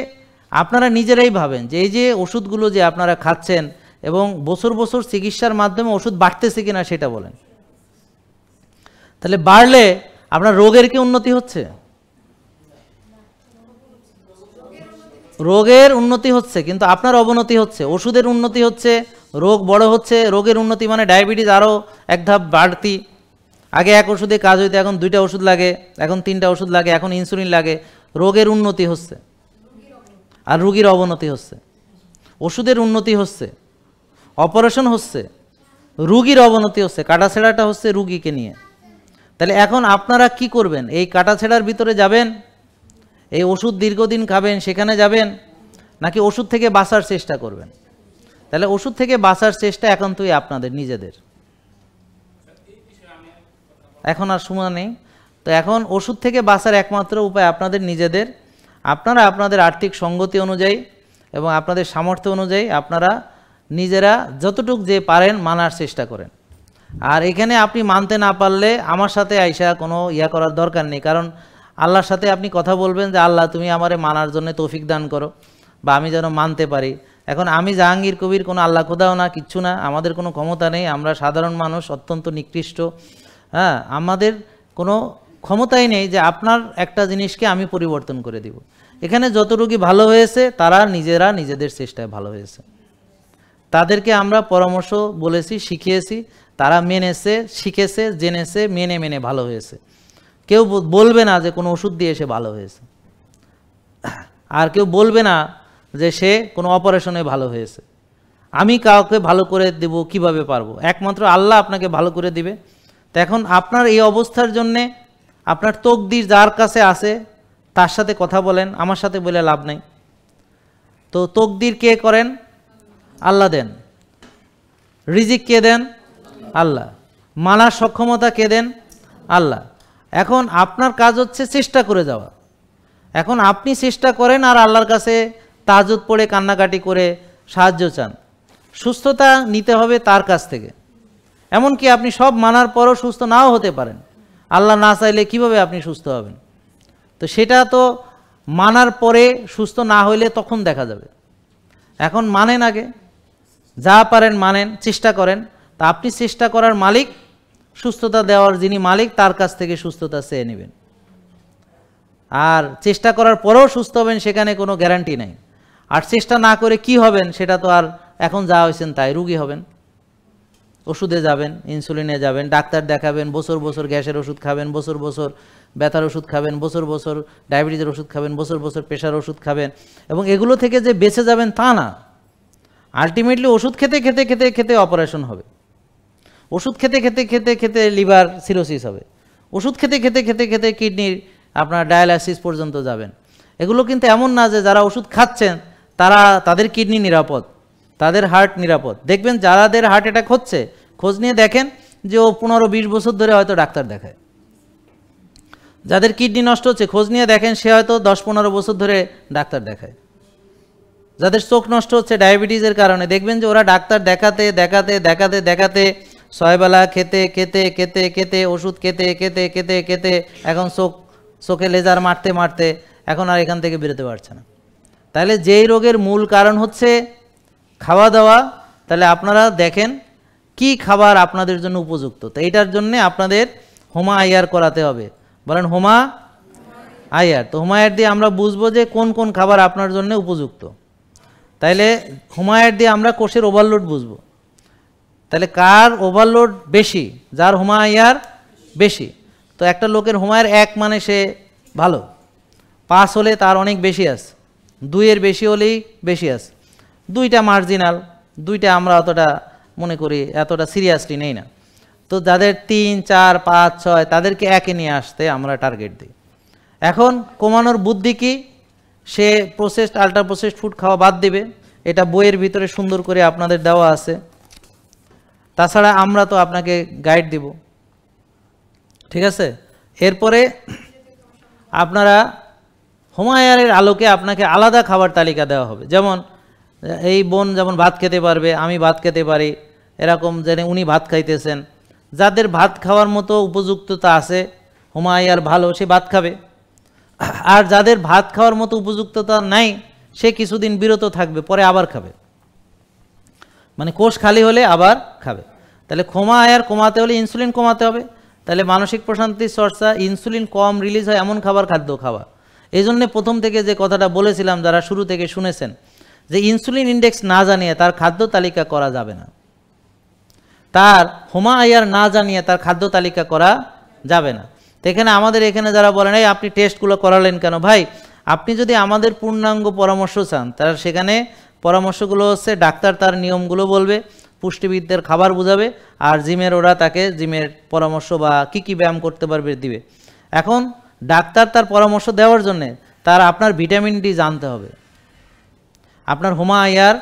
Speaker 1: আপনারা নিজেরাই ভাবেন যে এই যে ওষুধগুলো যে আপনারা খাচ্ছেন এবং বছর বছর চিকিৎসার মাধ্যমে ওষুধ বাড়তেছে কিনা সেটা বলেন। তাহলে বাড়লে আপনার রোগের কি উন্নতি হচ্ছে? রোগের উন্নতি হচ্ছে, কিন্তু আপনার অবনতি হচ্ছে। ওষুধের উন্নতি হচ্ছে, রোগ বড় হচ্ছে। রোগের উন্নতি মানে ডায়াবেটিস আরও এক ধাপ বাড়তি। আগে এক ওষুধে কাজ হইতে এখন 2টা ওষুধ লাগে, এখন 3টা ওষুধ লাগে, এখন ইনসুলিন লাগে। রোগের উন্নতি হচ্ছে আর রোগীর অবনতি হচ্ছে। ওষুধের উন্নতি হচ্ছে, অপারেশন হচ্ছে, রোগীর অবনতি হচ্ছে, কাটাছেঁড়াটা হচ্ছে রোগীকে নিয়ে। তাহলে এখন আপনারা কি করবেন? এই কাটাছেঁড়ার ভিতরে যাবেন, এই ওষুধ দীর্ঘদিন খাবেন সেখানে যাবেন, নাকি ওষুধ থেকে বাঁচার চেষ্টা করবেন? তাহলে ওষুধ থেকে বাঁচার চেষ্টা একান্তই আপনাদের নিজেদের, এখন আর সময় নেই। তো এখন ওষুধ থেকে বাঁচার একমাত্র উপায় আপনাদের নিজেদের। আপনারা আপনাদের আর্থিক সঙ্গতি অনুযায়ী এবং আপনাদের সামর্থ্য অনুযায়ী আপনারা নিজেরা যতটুকু যে পারেন মানার চেষ্টা করেন। আর এখানে আপনি মানতে না পারলে আমার সাথে আইসা কোনো করার দরকার নেই, কারণ আল্লাহর সাথে আপনি কথা বলবেন যে আল্লাহ তুমি আমারে মানার জন্য তৌফিক দান করো, বা আমি যেন মানতে পারি। এখন আমি জাহাঙ্গীর কবির কোনো আল্লাহ খোদাও না, কিচ্ছু না, আমাদের কোনো ক্ষমতা নেই, আমরা সাধারণ মানুষ, অত্যন্ত নিকৃষ্ট। হ্যাঁ, আমাদের কোনো ক্ষমতাই নেই যে আপনার একটা জিনিসকে আমি পরিবর্তন করে দিব। এখানে যত রোগী ভালো হয়েছে তারা নিজেরা নিজেদের চেষ্টায় ভালো হয়েছে, তাদেরকে আমরা পরামর্শ বলেছি, শিখিয়েছি, তারা মেনেছে, শিখেছে, জেনেছে, মেনে মেনে ভালো হয়েছে। কেউ বলবে না যে কোনো ওষুধ দিয়ে সে ভালো হয়েছে, আর কেউ বলবে না যে সে কোনো অপারেশনে ভালো হয়েছে। আমি কাউকে ভালো করে দেব কিভাবে পারবো? একমাত্র আল্লাহ আপনাকে ভালো করে দিবে। তো এখন আপনার এই অবস্থার জন্যে আপনার তকদির যার কাছে আছে তার সাথে কথা বলেন, আমার সাথে বলে লাভ নাই। তো তকদির কে করেন? আল্লাহ দেন। রিজিক কে দেন? আল্লাহ। মানার সক্ষমতা কে দেন? আল্লাহ। এখন আপনার কাজ হচ্ছে চেষ্টা করে যাওয়া। এখন আপনি চেষ্টা করেন আর আল্লাহর কাছে তাহাজ্জুদ পড়ে কান্নাকাটি করে সাহায্য চান। সুস্থতা নিতে হবে তার কাছ থেকে। এমনকি আপনি সব মানার পরও সুস্থ নাও হতে পারেন, আল্লাহ না চাইলে কিভাবে আপনি সুস্থ হবেন? তো সেটা তো মানার পরে সুস্থ না হইলে তখন দেখা যাবে। এখন মানেন, আগে যা পারেন মানেন, চেষ্টা করেন। তা আপনি চেষ্টা করার মালিক, সুস্থতা দেওয়ার যিনি মালিক তার কাছ থেকে সুস্থতা চেয়ে নেবেন। আর চেষ্টা করার পরেও সুস্থ হবেন সেখানে কোনো গ্যারান্টি নাই। আর চেষ্টা না করে কি হবেন সেটা তো আর এখন যা হয়েছেন তাই, রুগী হবেন, ওষুধে যাবেন, ইনসুলিনে যাবেন, ডাক্তার দেখাবেন, বছর বছর গ্যাসের ওষুধ খাবেন, বছর বছর ব্যথার ওষুধ খাবেন, বছর বছর ডায়াবেটিসের ওষুধ খাবেন, বছর বছর প্রেশার ওষুধ খাবেন, এবং এগুলো থেকে যে বেঁচে যাবেন তা না। আলটিমেটলি ওষুধ খেতে খেতে খেতে খেতে অপারেশন হবে, ওষুধ খেতে খেতে খেতে খেতে লিভার সিরোসিস হবে, ওষুধ খেতে খেতে খেতে খেতে কিডনির আপনার ডায়ালাইসিস পর্যন্ত যাবেন। এগুলো কিন্তু এমন না যে যারা ওষুধ খাচ্ছেন তাদের কিডনি নিরাপদ, তাদের হার্ট নিরাপদ। দেখবেন যাদের হার্ট অ্যাটাক হচ্ছে খোঁজ নিয়ে দেখেন যে ও 15-20 বছর ধরে হয়তো ডাক্তার দেখায়। যাদের কিডনি নষ্ট হচ্ছে খোঁজ নিয়ে দেখেন সে হয়তো 10-15 বছর ধরে ডাক্তার দেখায়। যাদের চোখ নষ্ট হচ্ছে ডায়াবেটিসের কারণে দেখবেন যে ওরা ডাক্তার দেখাতে দেখাতে দেখাতে দেখাতে 6 বেলা খেতে খেতে খেতে খেতে ওষুধ খেতে খেতে খেতে খেতে এখন চোখে লেজার মারতে মারতে এখন আর এখান থেকে বেরোতে পারছে না। তাহলে যেই রোগের মূল কারণ হচ্ছে খাওয়া দাওয়া, তাহলে আপনারা দেখেন কি খাবার আপনাদের জন্য উপযুক্ত। তো এইটার জন্য আপনাদের হোমা আইআর করাতে হবে। বলেন হোমা আইআর। তো হোমা আইআর দিয়ে আমরা বুঝবো যে কোন কোন খাবার আপনার জন্য উপযুক্ত। তাইলে হোমা আইআর দিয়ে আমরা কোষের ওভারলোড বুঝবো। তাহলে কার ওভারলোড বেশি? যার হোমা আইআর বেশি। তো একটা লোকের হোমা আইআর 1 মানে সে ভালো, 5 হলে তার অনেক বেশি আছে, 2-এর বেশি হলেই বেশি আছে, 2টা মার্জিনাল, 2টা আমরা অতটা মনে করি, এতটা সিরিয়াসলি নেই না। তো যাদের 3, 4, 5, 6 তাদেরকে 1-এ নিয়ে আসতে আমরা টার্গেট দিই। এখন কমানোর বুদ্ধি কি? সে প্রসেসড আল্ট্রা প্রসেসড ফুড খাওয়া বাদ দেবে, এটা বইয়ের ভিতরে সুন্দর করে আপনাদের দেওয়া আছে। তাছাড়া আমরা তো আপনাকে গাইড দিব, ঠিক আছে? এরপরে আপনারা হোমা আইআরের আলোকে আপনাকে আলাদা খাবার তালিকা দেওয়া হবে। যেমন এই বোন যেমন ভাত খেতে পারবে, আমি ভাত খেতে পারি, এরকম যেন উনি ভাত খাইতেছেন। যাদের ভাত খাওয়ার মতো উপযুক্ততা আছে, হোমা আইআর ভালো, সে ভাত খাবে। আর যাদের ভাত খাওয়ার মতো উপযুক্ততা নাই সে কিছুদিন বিরত থাকবে, পরে আবার খাবে, মানে কোষ খালি হলে আবার খাবে। তাহলে হোমা আইআর কমাতে হলে ইনসুলিন কমাতে হবে। তাহলে মানসিক প্রশান্তির চর্চা, ইনসুলিন কম রিলিজ হয় এমন খাদ্য খাওয়া। এই জন্যে প্রথম থেকে যে কথাটা বলেছিলাম, যারা শুরু থেকে শুনেছেন, যে ইনসুলিন ইন্ডেক্স না জানিয়ে তার খাদ্য তালিকা করা যাবে না, তার হোমা আইআর না জানিয়ে তার খাদ্য তালিকা করা যাবে না। তো এখানে আমাদের এখানে যারা বলেন এই আপনি টেস্টগুলো করালেন কেন? ভাই, আপনি যদি আমাদের পূর্ণাঙ্গ পরামর্শ চান, তার সেখানে পরামর্শগুলো হচ্ছে ডাক্তার তার নিয়মগুলো বলবে, পুষ্টিবিদদের খাবার বোঝাবে, আর জিমের ওরা তাকে জিমের পরামর্শ বা কী কী ব্যায়াম করতে পারবে দিবে। এখন ডাক্তার তার পরামর্শ দেওয়ার জন্যে তার আপনার ভিটামিন ডি জানতে হবে, আপনার হোমা আইআর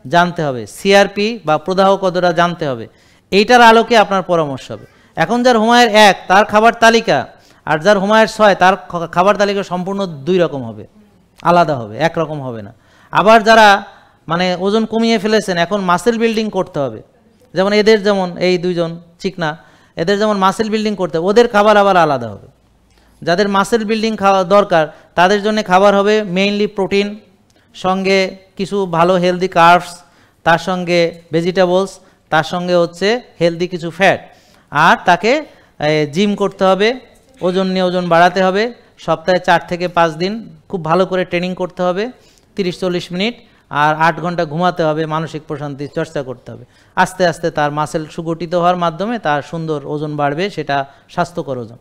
Speaker 1: জানতে হবে, সিআরপি বা প্রদাহ কতটা জানতে হবে। এইটার আলোকে আপনার পরামর্শ হবে। এখন যার হোমা আইআর 1 তার খাবার তালিকা, আর যার হোমা আইআর 6 তার খাবার তালিকা সম্পূর্ণ 2 রকম হবে, আলাদা হবে, একরকম হবে না। আবার যারা মানে ওজন কমিয়ে ফেলেছেন, এখন মাসেল বিল্ডিং করতে হবে, যেমন এদের, যেমন এই 2 জন চিকনা, এদের যেমন মাসেল বিল্ডিং করতে হবে, ওদের খাবার আবার আলাদা হবে। যাদের মাসেল বিল্ডিং খাওয়া দরকার তাদের জন্য খাবার হবে মেইনলি প্রোটিন, সঙ্গে কিছু ভালো হেলদি কার্বস, তার সঙ্গে ভেজিটেবলস, তার সঙ্গে হচ্ছে হেলদি কিছু ফ্যাট। আর তাকে জিম করতে হবে, ওজন নিয়ে ওজন বাড়াতে হবে, সপ্তাহে 4 থেকে 5 দিন খুব ভালো করে ট্রেনিং করতে হবে, 30-40 মিনিট, আর 8 ঘন্টা ঘুমাতে হবে, মানসিক প্রশান্তির চর্চা করতে হবে। আস্তে আস্তে তার মাসেল সুগঠিত হওয়ার মাধ্যমে তার সুন্দর ওজন বাড়বে, সেটা স্বাস্থ্যকর ওজন।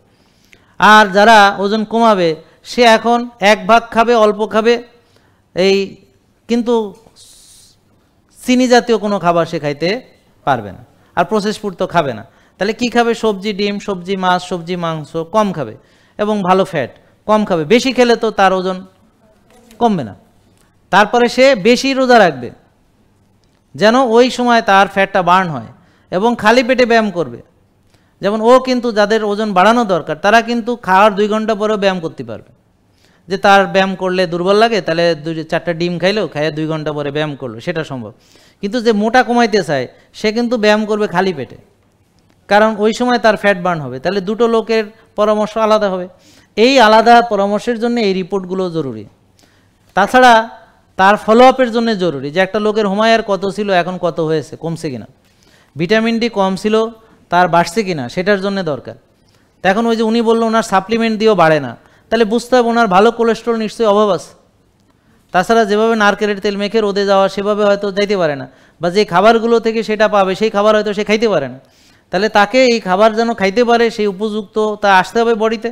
Speaker 1: আর যারা ওজন কমাবে সে এখন 1 ভাগ খাবে, অল্প খাবে, কিন্তু চিনি জাতীয় কোনো খাবার সে খাইতে পারবে না, আর প্রসেস ফুড তো খাবে না। তাহলে কি খাবে? সবজি, ডিম, সবজি, মাছ, সবজি, মাংস কম খাবে এবং ভালো ফ্যাট কম খাবে। বেশি খেলে তো তার ওজন কমবে না। তারপরে সে বেশি রোজা রাখবে যেন ওই সময় তার ফ্যাটটা বার্ন হয়, এবং খালি পেটে ব্যায়াম করবে। যেমন ও কিন্তু যাদের ওজন বাড়ানো দরকার তারা কিন্তু খাওয়ার 2 ঘন্টা পরেও ব্যায়াম করতে পারবে। যে তার ব্যায়াম করলে দুর্বল লাগে, তাহলে 2-4টা ডিম খাইলো, খাইয়ে 2 ঘন্টা পরে ব্যায়াম করলো, সেটা সম্ভব। কিন্তু যে মোটা কমাইতে চায় সে কিন্তু ব্যায়াম করবে খালি পেটে, কারণ ওই সময় তার ফ্যাট বার্ন হবে। তাহলে দুটো লোকের পরামর্শ আলাদা হবে। এই আলাদা পরামর্শের জন্য এই রিপোর্টগুলো জরুরি। তাছাড়া তার ফলো আপের জন্য জরুরি যে একটা লোকের হোমায়ার কত ছিল, এখন কত হয়েছে, কমছে কিনা, ভিটামিন ডি কম ছিল তার বাড়ছে কিনা, সেটার জন্য দরকার। তো এখন ওই যে উনি বললো ওনার সাপ্লিমেন্ট দিয়েও বাড়ে না, তাহলে বুঝতে হবে ওনার ভালো কোলেস্ট্রল নিশ্চয়ই অভাব আছে। তাছাড়া যেভাবে নারকেলের তেল মেখে রোদে যাওয়া সেভাবে হয়তো যাইতে পারে না, বা যে খাবারগুলো থেকে সেটা পাবে সেই খাবার হয়তো সে খাইতে পারে না। তাহলে তাকে এই খাবার যেন খাইতে পারে সেই উপযুক্ত তা আসতে হবে বডিতে,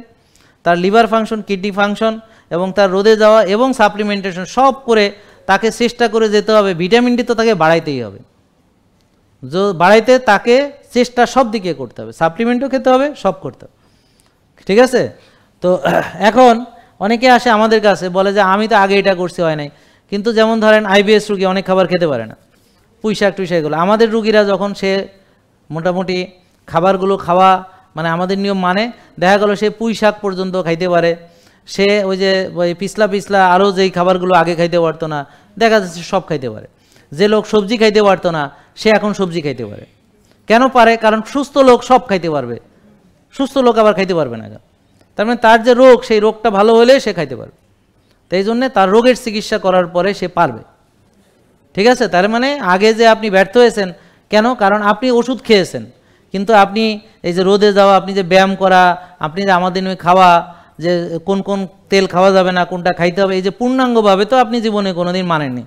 Speaker 1: তার লিভার ফাংশন, কিডনি ফাংশন এবং তার রোদে যাওয়া এবং সাপ্লিমেন্টেশন সব করে তাকে চেষ্টা করে যেতে হবে। ভিটামিন ডি তো তাকে বাড়াইতেই হবে, বাড়াইতে তাকে চেষ্টা সব দিকে করতে হবে, সাপ্লিমেন্টও খেতে হবে, সব করতে হবে, ঠিক আছে? তো এখন অনেকে আসে আমাদের কাছে বলে যে আমি তো আগে এটা করছি, হয় নাই। কিন্তু যেমন ধরেন আইবিএস রুগী অনেক খাবার খেতে পারে না, পুঁইশাক টুইশাক এগুলো। আমাদের রুগীরা যখন সে মোটামুটি খাবারগুলো খাওয়া মানে আমাদের নিয়ম মানে, দেখা গেল সে পুঁইশাক পর্যন্ত খাইতে পারে, সে ওই যে ওই পিছলা পিছলা আরও যেই খাবারগুলো আগে খাইতে পারতো না দেখা যাচ্ছে সব খাইতে পারে। যে লোক সবজি খাইতে পারতো না সে এখন সবজি খাইতে পারে। কেন পারে? কারণ সুস্থ লোক সব খাইতে পারবে, সুস্থ লোক আবার খাইতে পারবে না। তার মানে তার যে রোগ সেই রোগটা ভালো হলে সে খাইতে পারবে। তাই জন্যে তার রোগের চিকিৎসা করার পরে সে পারবে, ঠিক আছে? তার মানে আগে যে আপনি ব্যর্থ হয়েছেন কেন? কারণ আপনি ওষুধ খেয়েছেন, কিন্তু আপনি এই যে রোদে যাওয়া, আপনি যে ব্যায়াম করা, আপনি যে আমাদের নিয়ে খাওয়া, যে কোন কোন তেল খাওয়া যাবে না, কোনটা খাইতে হবে, এই যে পূর্ণাঙ্গভাবে তো আপনি জীবনে কোনোদিন মানেননি।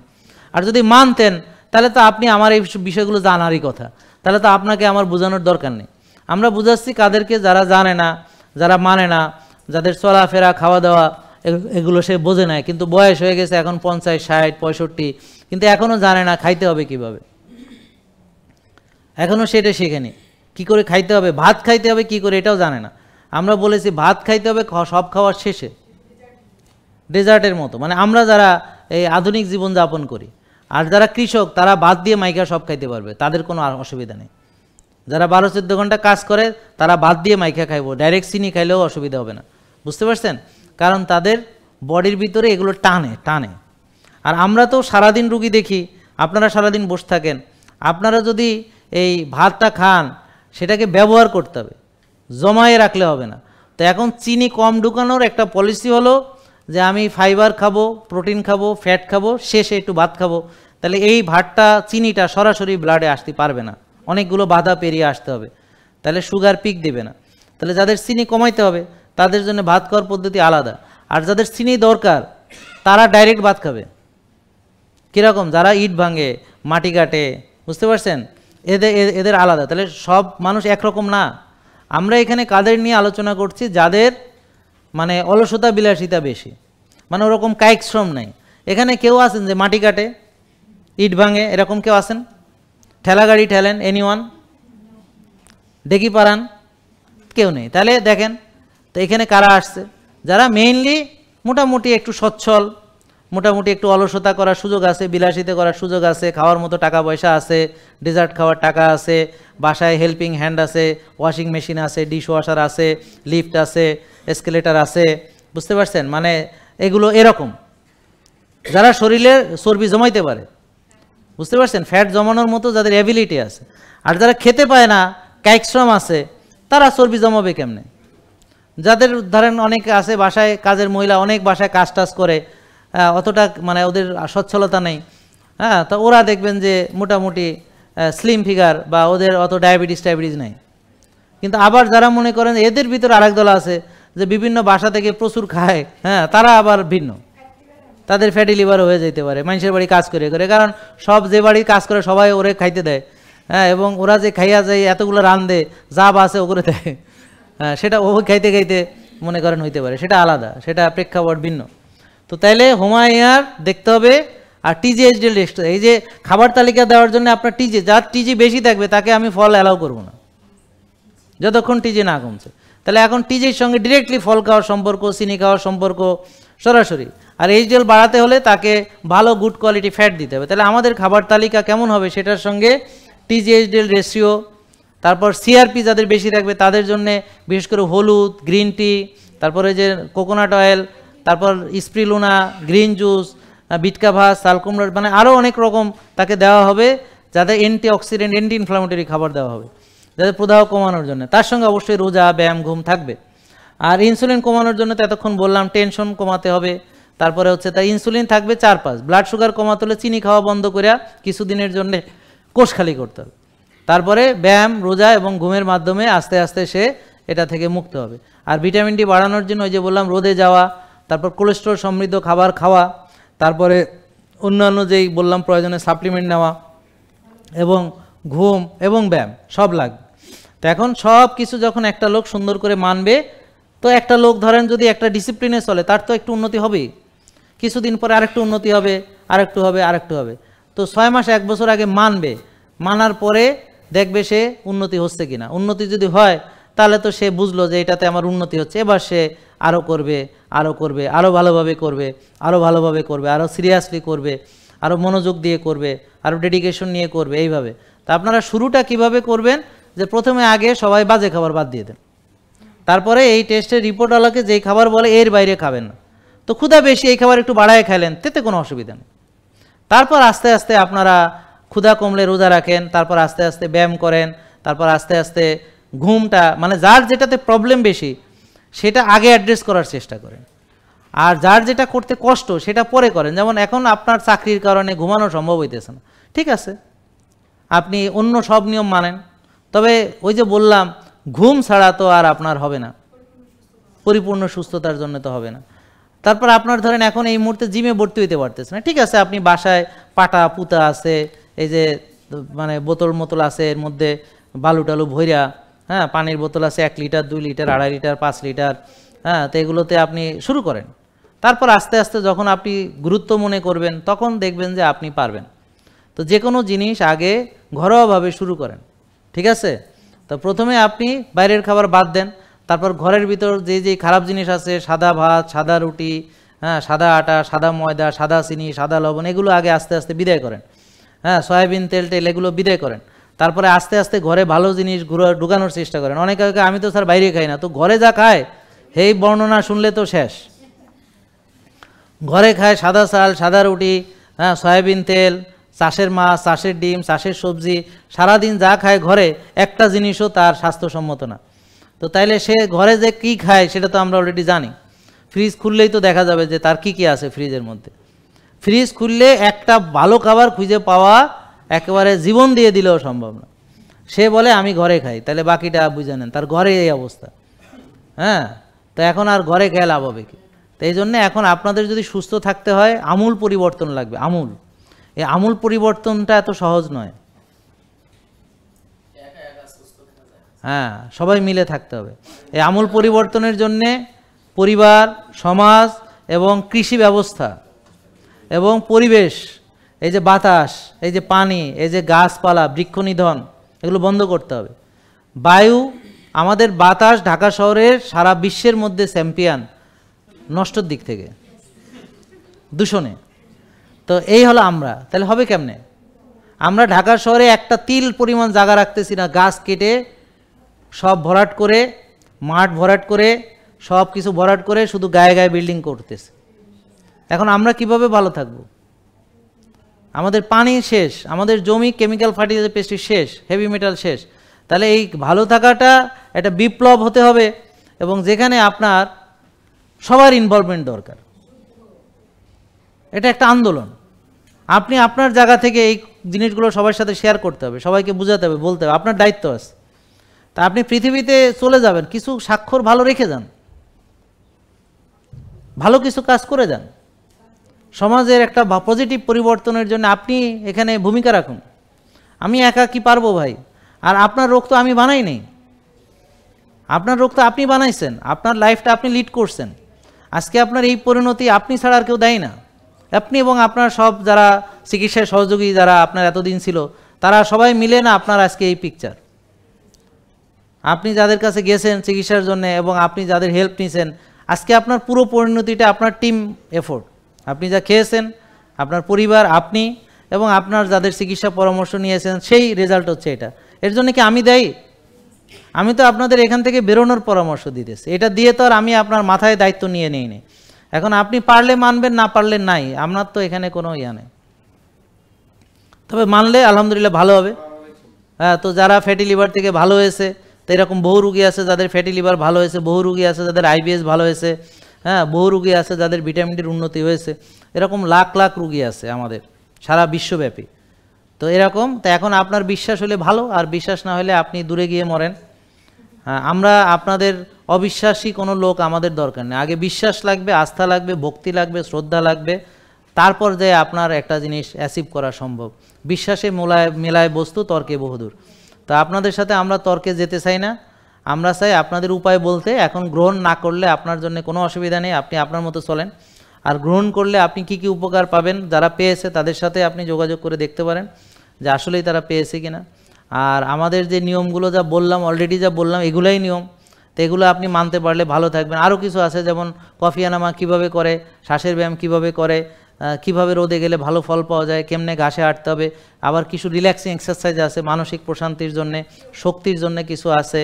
Speaker 1: আর যদি মানতেন তাহলে তো আপনি আমার এই বিষয়গুলো জানারই কথা, তাহলে তো আপনাকে আমার বোঝানোর দরকার নেই। আমরা বুঝাচ্ছি কাদেরকে? যারা জানে না, যারা মানে না, যাদের চলাফেরা খাওয়া দাওয়া এগুলো সে বোঝে না, কিন্তু বয়স হয়ে গেছে এখন 50, 60, 65, কিন্তু এখনও জানে না খাইতে হবে কিভাবে, এখনও সেটা শেখেনি কি করে খাইতে হবে, ভাত খাইতে হবে কি করে এটাও জানে না। আমরা বলেছি ভাত খাইতে হবে সব খাওয়ার শেষে, ডেজার্টের মতো। মানে আমরা যারা এই আধুনিক জীবনযাপন করি আর যারা কৃষক তারা ভাত দিয়ে মাইকা সব খাইতে পারবে, তাদের কোনো অসুবিধা নেই। যারা 12-14 ঘন্টা কাজ করে তারা ভাত দিয়ে মাইকা খাইব, ডাইরেক্ট চিনি খাইলেও অসুবিধা হবে না, বুঝতে পারছেন? কারণ তাদের বডির ভিতরে এগুলো টানে টানে। আর আমরা তো সারাদিন রুগী দেখি, আপনারা সারাদিন বসে থাকেন, আপনারা যদি এই ভাতটা খান সেটাকে ব্যবহার করতে হবে, জমায়ে রাখলে হবে না। তো এখন চিনি কম ঢুকানোর একটা পলিসি হলো যে আমি ফাইবার খাবো, প্রোটিন খাবো, ফ্যাট খাবো, শেষে একটু ভাত খাবো। তাহলে এই ভাতটা চিনিটা সরাসরি ব্লাডে আসতে পারবে না, অনেকগুলো বাধা পেরিয়ে আসতে হবে, তাহলে সুগার পিক দেবে না। তাহলে যাদের চিনি কমাইতে হবে তাদের জন্য ভাত খাওয়ার পদ্ধতি আলাদা, আর যাদের চিনি দরকার তারা ডাইরেক্ট ভাত খাবে। কীরকম? যারা ইট ভাঙে, মাটি কাটে, বুঝতে পারছেন? এদের আলাদা। তাহলে সব মানুষ একরকম না। আমরা এখানে কাদের নিয়ে আলোচনা করছি? যাদের মানে অলসতা বিলাসিতা বেশি, মানে ওরকম কায়িক শ্রম নাই। এখানে কেউ আছেন যে মাটি কাটে, ইট ভাঙে, এরকম কেউ আছেন? ঠেলা গাড়ি ঠেলেন, এনিওয়ান? ডেকি পারান? কেউ নেই। তাহলে দেখেন তো এখানে কারা আসছে? যারা মেইনলি মোটামুটি একটু সচ্ছল, মোটামুটি একটু অলসতা করার সুযোগ আছে, বিলাসিতা করার সুযোগ আছে, খাওয়ার মতো টাকা পয়সা আছে, ডেজার্ট খাওয়ার টাকা আছে, বাসায় হেল্পিং হ্যান্ড আছে, ওয়াশিং মেশিন আছে, ডিশ ওয়াশার আছে, লিফট আছে, এসকেলেটার আছে, বুঝতে পারছেন? মানে এগুলো এরকম যারা শরীরে চর্বি জমাইতে পারে, বুঝতে পারছেন? ফ্যাট জমানোর মতো যাদের অ্যাবিলিটি আছে। আর যারা খেতে পায় না, কায়িক শ্রম আছে, তারা চর্বি জমাবে কেমনে? যাদের ধরেন অনেকে আছে বাসায় কাজের মহিলা, অনেক বাসায় কাজ টাজ করে, অতটা মানে ওদের সচ্ছলতা নেই, হ্যাঁ, তো ওরা দেখবেন যে মোটামুটি স্লিম ফিগার বা ওদের অত ডায়াবেটিস নেই। কিন্তু আবার যারা মনে করেন এদের ভিতরে আরেক দল আছে যে বিভিন্ন বাসা থেকে প্রচুর খায়, হ্যাঁ, তারা আবার ভিন্ন, তাদের ফ্যাটি লিভারও হয়ে যেতে পারে মানুষের বাড়ি কাজ করে করে, কারণ সব যে বাড়ি কাজ করে সবাই ওরে খাইতে দেয়, হ্যাঁ, এবং ওরা যে খাইয়া যায় এতগুলো রান্ধে যা বাসে ওগুলো দেয়, হ্যাঁ, সেটা ও খাইতে খাইতে মনে করেন হইতে পারে, সেটা আলাদা, সেটা প্রেক্ষাপট ভিন্ন। তো তাইলে হোমায়ার দেখতে হবে। আর টিজিএইচডিএল টেস্ট, এই যে খাবার তালিকা দেওয়ার জন্য আপনার টিজি, যার টিজি বেশি থাকবে তাকে আমি ফল অ্যালাউ করবো না যতক্ষণ টিজি না কমছে। তাহলে এখন টিজির সঙ্গে ডিরেক্টলি ফল খাওয়ার সম্পর্ক, চিনি খাওয়ার সম্পর্ক সরাসরি। আর এইচডিএল বাড়াতে হলে তাকে ভালো গুড কোয়ালিটি ফ্যাট দিতে হবে। তাহলে আমাদের খাবার তালিকা কেমন হবে সেটার সঙ্গে টিজিএইচডিএল রেশিও, তারপর সিআরপি যাদের বেশি থাকবে তাদের জন্য বিশেষ করে হলুদ, গ্রিন টি, তারপরে যে কোকোনাট অয়েল, তারপর স্প্রিলুনা, গ্রিন জুস, বিটকা ভাস, সালকুমড়া, মানে আরও অনেক রকম তাকে দেওয়া হবে, যাদের অ্যান্টি অক্সিডেন্ট, অ্যান্টি ইনফ্লামেটরি খাবার দেওয়া হবে যাদের প্রদাহ কমানোর জন্য। তার সঙ্গে অবশ্যই রোজা, ব্যায়াম, ঘুম থাকবে। আর ইনসুলিন কমানোর জন্য তো এতক্ষণ বললাম টেনশন কমাতে হবে, তারপরে হচ্ছে তার ইনসুলিন থাকবে 4-5, ব্লাড সুগার কমাতে হলে চিনি খাওয়া বন্ধ করে কিছুদিনের জন্য কোষ খালি করতে হবে, তারপরে ব্যায়াম, রোজা এবং ঘুমের মাধ্যমে আস্তে আস্তে সে এটা থেকে মুক্ত হবে। আর ভিটামিন ডি বাড়ানোর জন্য ওই যে বললাম রোদে যাওয়া, তারপর কোলেস্ট্রল সমৃদ্ধ খাবার খাওয়া, তারপরে অন্যান্য যেই বললাম প্রয়োজনে সাপ্লিমেন্ট নেওয়া, এবং ঘুম এবং ব্যায়াম সব লাগবে। তো এখন সব কিছু যখন একটা লোক সুন্দর করে মানবে, তো একটা লোক ধরেন যদি একটা ডিসিপ্লিনে চলে তার তো একটু উন্নতি হবেই, কিছুদিন পরে আরেকটু উন্নতি হবে, আরেকটু হবে, আরেকটু হবে। তো 6 মাস 1 বছর আগে মানবে, মানার পরে দেখবে সে উন্নতি হচ্ছে কিনা। উন্নতি যদি হয় তাহলে তো সে বুঝলো যে এটাতে আমার উন্নতি হচ্ছে, এবার সে আরও করবে, আরও করবে, আরও ভালোভাবে করবে, আরও ভালোভাবে করবে, আরও সিরিয়াসলি করবে, আরও মনোযোগ দিয়ে করবে, আরও ডেডিকেশন নিয়ে করবে, এইভাবে। তা আপনারা শুরুটা কিভাবে করবেন, যে প্রথমে আগে সবাই বাজে খাবার বাদ দিয়ে দেন, তারপরে এই টেস্টের রিপোর্টওয়ালাকে যেই খাবার বলে এর বাইরে খাবেন না। তো ক্ষুধা বেশি, এই খাবার একটু বাড়ায় খাইলেন, তাতে কোনো অসুবিধা নেই। তারপর আস্তে আস্তে আপনারা ক্ষুধা কমলে রোজা রাখেন, তারপর আস্তে আস্তে ব্যায়াম করেন, তারপর আস্তে আস্তে ঘুমটা, মানে যার যেটাতে প্রবলেম বেশি সেটা আগে অ্যাড্রেস করার চেষ্টা করেন, আর যার যেটা করতে কষ্ট সেটা পরে করেন। যেমন এখন আপনার চাকরির কারণে ঘুমানো সম্ভব হইতেছে না, ঠিক আছে, আপনি অন্য সব নিয়ম মানেন, তবে ওই যে বললাম ঘুম ছাড়া তো আর আপনার হবে না, পরিপূর্ণ সুস্থতার জন্য তো হবে না। তারপর আপনার ধরেন এখন এই মুহূর্তে জিমে ভর্তি হইতে পারতেছে না, ঠিক আছে, আপনি বাসায় পাটা পুতা আছে, এই যে মানে বোতল মোতল আছে, এর মধ্যে বালু টালু ভইরা, হ্যাঁ, পানির বোতল আছে 1 লিটার, 2 লিটার, 2.5 লিটার, 5 লিটার, হ্যাঁ, তো এগুলোতে আপনি শুরু করেন। তারপর আস্তে আস্তে যখন আপনি গুরুত্ব মনে করবেন তখন দেখবেন যে আপনি পারবেন। তো যে কোনো জিনিস আগে ঘরোয়াভাবে শুরু করেন, ঠিক আছে। তো প্রথমে আপনি বাইরের খাবার বাদ দেন, তারপর ঘরের ভিতর যে খারাপ জিনিস আছে, সাদা ভাত, সাদা রুটি, হ্যাঁ, সাদা আটা, সাদা ময়দা, সাদা চিনি, সাদা লবণ, এগুলো আগে আস্তে আস্তে বিদায় করেন, হ্যাঁ, সয়াবিন তেল এগুলো বিদায় করেন। তারপরে আস্তে আস্তে ঘরে ভালো জিনিস ঢুকানোর চেষ্টা করেন। অনেকে আমি তো স্যার বাইরে খাই না, তো ঘরে যা খায় এই বর্ণনা শুনলে তো শেষ। ঘরে খায় সাদা চাল, সাদা রুটি, হ্যাঁ, সয়াবিন তেল, চাষের মাছ, চাষের ডিম, চাষের সবজি, সারাদিন যা খায় ঘরে একটা জিনিসও তার স্বাস্থ্যসম্মত না। তো তাইলে সে ঘরে যে কী খায় সেটা তো আমরা অলরেডি জানি। ফ্রিজ খুললেই তো দেখা যাবে যে তার কী কী আছে ফ্রিজের মধ্যে। ফ্রিজ খুললে একটা ভালো খাবার খুঁজে পাওয়া একেবারে জীবন দিয়ে দিলেও সম্ভব না। সে বলে আমি ঘরে খাই, তাহলে বাকিটা বুঝে নেন, তার ঘরে এই অবস্থা, হ্যাঁ। তো এখন আর ঘরে খেয়ে লাভ হবে কি? তো এই জন্যে এখন আপনাদের যদি সুস্থ থাকতে হয় আমূল পরিবর্তন লাগবে, আমূল। এই আমূল পরিবর্তনটা এত সহজ নয়, হ্যাঁ, সবাই মিলে থাকতে হবে। এই আমূল পরিবর্তনের জন্যে পরিবার, সমাজ এবং কৃষি ব্যবস্থা এবং পরিবেশ, এই যে বাতাস, এই যে পানি, এই যে গাছপালা, বৃক্ষ নিধন, এগুলো বন্ধ করতে হবে। বায়ু, আমাদের বাতাস ঢাকা শহরের সারা বিশ্বের মধ্যে চ্যাম্পিয়ন নষ্টর দিক থেকে, দূষণে। তো এই হলো আমরা, তাহলে হবে কেমনে? আমরা ঢাকা শহরে একটা তিল পরিমাণ জায়গা রাখতেছি না, গাছ কেটে সব ভরাট করে, মাঠ ভরাট করে, সব কিছু ভরাট করে শুধু গায়ে গায়ে বিল্ডিং করতেছে। এখন আমরা কিভাবে ভালো থাকবো? আমাদের পানি শেষ, আমাদের জমি কেমিক্যাল ফার্টিলাইজার পেস্টিসাইড শেষ, হেভি মেটাল শেষ। তাহলে এই ভালো থাকাটা একটা বিপ্লব হতে হবে, এবং যেখানে আপনার সবার ইনভলভমেন্ট দরকার। এটা একটা আন্দোলন। আপনি আপনার জায়গা থেকে এই জিনিসগুলো সবার সাথে শেয়ার করতে হবে, সবাইকে বোঝাতে হবে, বলতে হবে, আপনার দায়িত্ব আছে। তা আপনি পৃথিবীতে চলে যাবেন, কিছু স্বাক্ষর ভালো রেখে যান, ভালো কিছু কাজ করে যান, সমাজের একটা পজিটিভ পরিবর্তনের জন্য আপনি এখানে ভূমিকা রাখুন। আমি একা কি পারবো ভাই? আর আপনার রোগ তো আমি বানাই নেই, আপনার রোগ তো আপনি বানাইছেন, আপনার লাইফটা আপনি লিড করছেন। আজকে আপনার এই পরিণতি আপনি ছাড়া আর কেউ দেয় না। আপনি এবং আপনার সব যারা চিকিৎসায় সহযোগী যারা আপনার এতদিন ছিল, তারা সবাই মিলে না আপনার আজকে এই পিকচার। আপনি যাদের কাছে গেছেন চিকিৎসার জন্য এবং আপনি যাদের হেল্প নিয়েছেন, আজকে আপনার পুরো পরিণতিটা আপনার টিম এফোর্ট। আপনি যা খেয়েছেন, আপনার পরিবার, আপনি এবং আপনার যাদের চিকিৎসা পরামর্শ নিয়েছেন, সেই রেজাল্ট হচ্ছে এটা। এর জন্য কি আমি দায়ী? আমি তো আপনাদের এখান থেকে বেরোনোর পরামর্শ দিতেছি, এটা দিয়ে তো আর আমি আপনার মাথায় দায়িত্ব নিয়ে নিই। এখন আপনি পারলে মানবেন, না পারলে নাই, আপনার তো এখানে কোনো ইয়া নেই। তবে মানলে আলহামদুলিল্লাহ ভালো হবে। হ্যাঁ, তো যারা ফ্যাটি লিভার থেকে ভালো হয়েছে, তো এরকম বহু রুগী আছে যাদের ফ্যাটি লিভার ভালো হয়েছে, বহু রুগী আছে যাদের আইবিএস ভালো হয়েছে, হ্যাঁ, বহু রুগী আছে যাদের ভিটামিন ডির উন্নতি হয়েছে। এরকম লাখ লাখ রুগী আছে আমাদের সারা বিশ্বব্যাপী। তো এরকম, তো এখন আপনার বিশ্বাস হলে ভালো, আর বিশ্বাস না হলে আপনি দূরে গিয়ে মরেন। হ্যাঁ, আমরা আপনাদের অবিশ্বাসী কোনো লোক আমাদের দরকার নেই। আগে বিশ্বাস লাগবে, আস্থা লাগবে, ভক্তি লাগবে, শ্রদ্ধা লাগবে, তারপর যে আপনার একটা জিনিস অ্যাচিভ করা সম্ভব। বিশ্বাসে মেলায় বস্তু, তর্কে বহুদূর। তো আপনাদের সাথে আমরা তর্কে যেতে চাই না, আমরা চাই আপনাদের উপায় বলতে। এখন গ্রহণ না করলে আপনার জন্য কোনো অসুবিধা নেই, আপনি আপনার মতো চলেন। আর গ্রহণ করলে আপনি কি কি উপকার পাবেন, যারা পেয়েছে তাদের সাথে আপনি যোগাযোগ করে দেখতে পারেন যে আসলেই তারা পেয়েছে কিনা। আর আমাদের যে নিয়মগুলো যা বললাম, অলরেডি যা বললাম, এগুলাই নিয়ম। তো এগুলো আপনি মানতে পারলে ভালো থাকবেন। আরও কিছু আছে, যেমন কফিয়ানামা কীভাবে করে, শ্বাসের ব্যায়াম কীভাবে করে, কীভাবে রোদে গেলে ভালো ফল পাওয়া যায়, কেমনে ঘাসে হাঁটতে হবে, আবার কিছু রিল্যাক্সিং এক্সারসাইজ আছে মানসিক প্রশান্তির জন্যে, শক্তির জন্য কিছু আছে।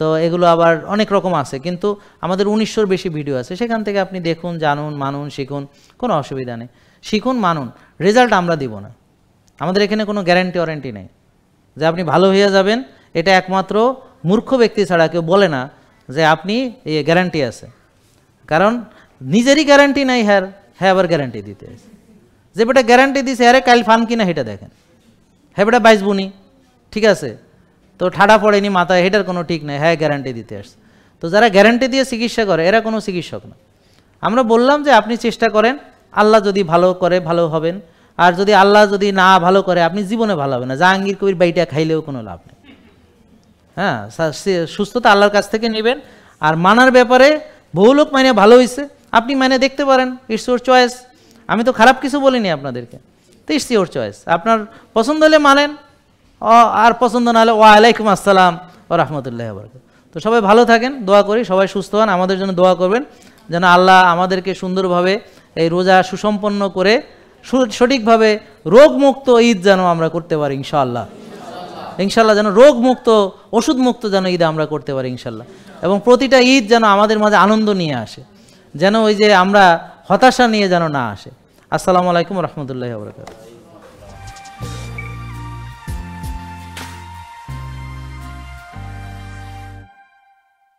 Speaker 1: তো এগুলো আবার অনেক রকম আছে, কিন্তু আমাদের 1900-র বেশি ভিডিও আছে, সেখান থেকে আপনি দেখুন, জানুন, মানুন, শিখুন, কোনো অসুবিধা নেই। শিখুন, মানুন, রেজাল্ট আমরা দিব না, আমাদের এখানে কোনো গ্যারান্টি ওয়ারেন্টি নেই যে আপনি ভালো হয়ে যাবেন। এটা একমাত্র মূর্খ ব্যক্তি ছাড়া কেউ বলে না যে আপনি এই গ্যারান্টি আছে, কারণ নিজেরই গ্যারান্টি নাই, হ্যাঁ আবার গ্যারান্টি দিতে আছে। যে বেটা গ্যারান্টি দিছে, আরে কাল ফান কিনা সেটা দেখেন, হ্যাঁ বেটা বাইসবুনি, ঠিক আছে, তো ঠাডা পড়েনি মাথায়, এটার কোনো ঠিক নেই, হ্যাঁ গ্যারান্টি দিতে আসছে। তো যারা গ্যারান্টি দিয়ে চিকিৎসা করে, এরা কোনো চিকিৎসক না। আমরা বললাম যে আপনি চেষ্টা করেন, আল্লাহ যদি ভালো করে ভালো হবেন, আর যদি আল্লাহ যদি না ভালো করে আপনি জীবনে ভালো হবে না। জাহাঙ্গীর কবির বাইটা খাইলেও কোনো লাভ নেই। হ্যাঁ, সুস্থতা আল্লাহর কাছ থেকে নেবেন। আর মানার ব্যাপারে বহু লোক মানে ভালো হয়েছে, আপনি মানে দেখতে পারেন, ইটস ইউর চয়েস। আমি তো খারাপ কিছু বলিনি আপনাদেরকে, তো ইটস ইউর চয়েস। আপনার পছন্দ হলে মানেন, আর পছন্দ না হলে ওয়ালাইকুম আসসালাম ও রহমতুল্লাহ বরকাতুহু। তো সবাই ভালো থাকেন, দোয়া করি সবাই সুস্থ হন, আমাদের জন্য দোয়া করবেন যেন আল্লাহ আমাদেরকে সুন্দরভাবে এই রোজা সুসম্পন্ন করে সঠিকভাবে রোগমুক্ত ঈদ যেন আমরা করতে পারি ইনশাআল্লাহ। ইনশাল্লাহ যেন রোগমুক্ত, ওষুধমুক্ত যেন ঈদ আমরা করতে পারি ইনশাল্লাহ। এবং প্রতিটা ঈদ যেন আমাদের মাঝে আনন্দ নিয়ে আসে, যেন ওই যে আমরা হতাশা নিয়ে যেন না আসে। আসসালামু আলাইকুম রহমতুল্লাহি ওয়া বারাকাতুহু।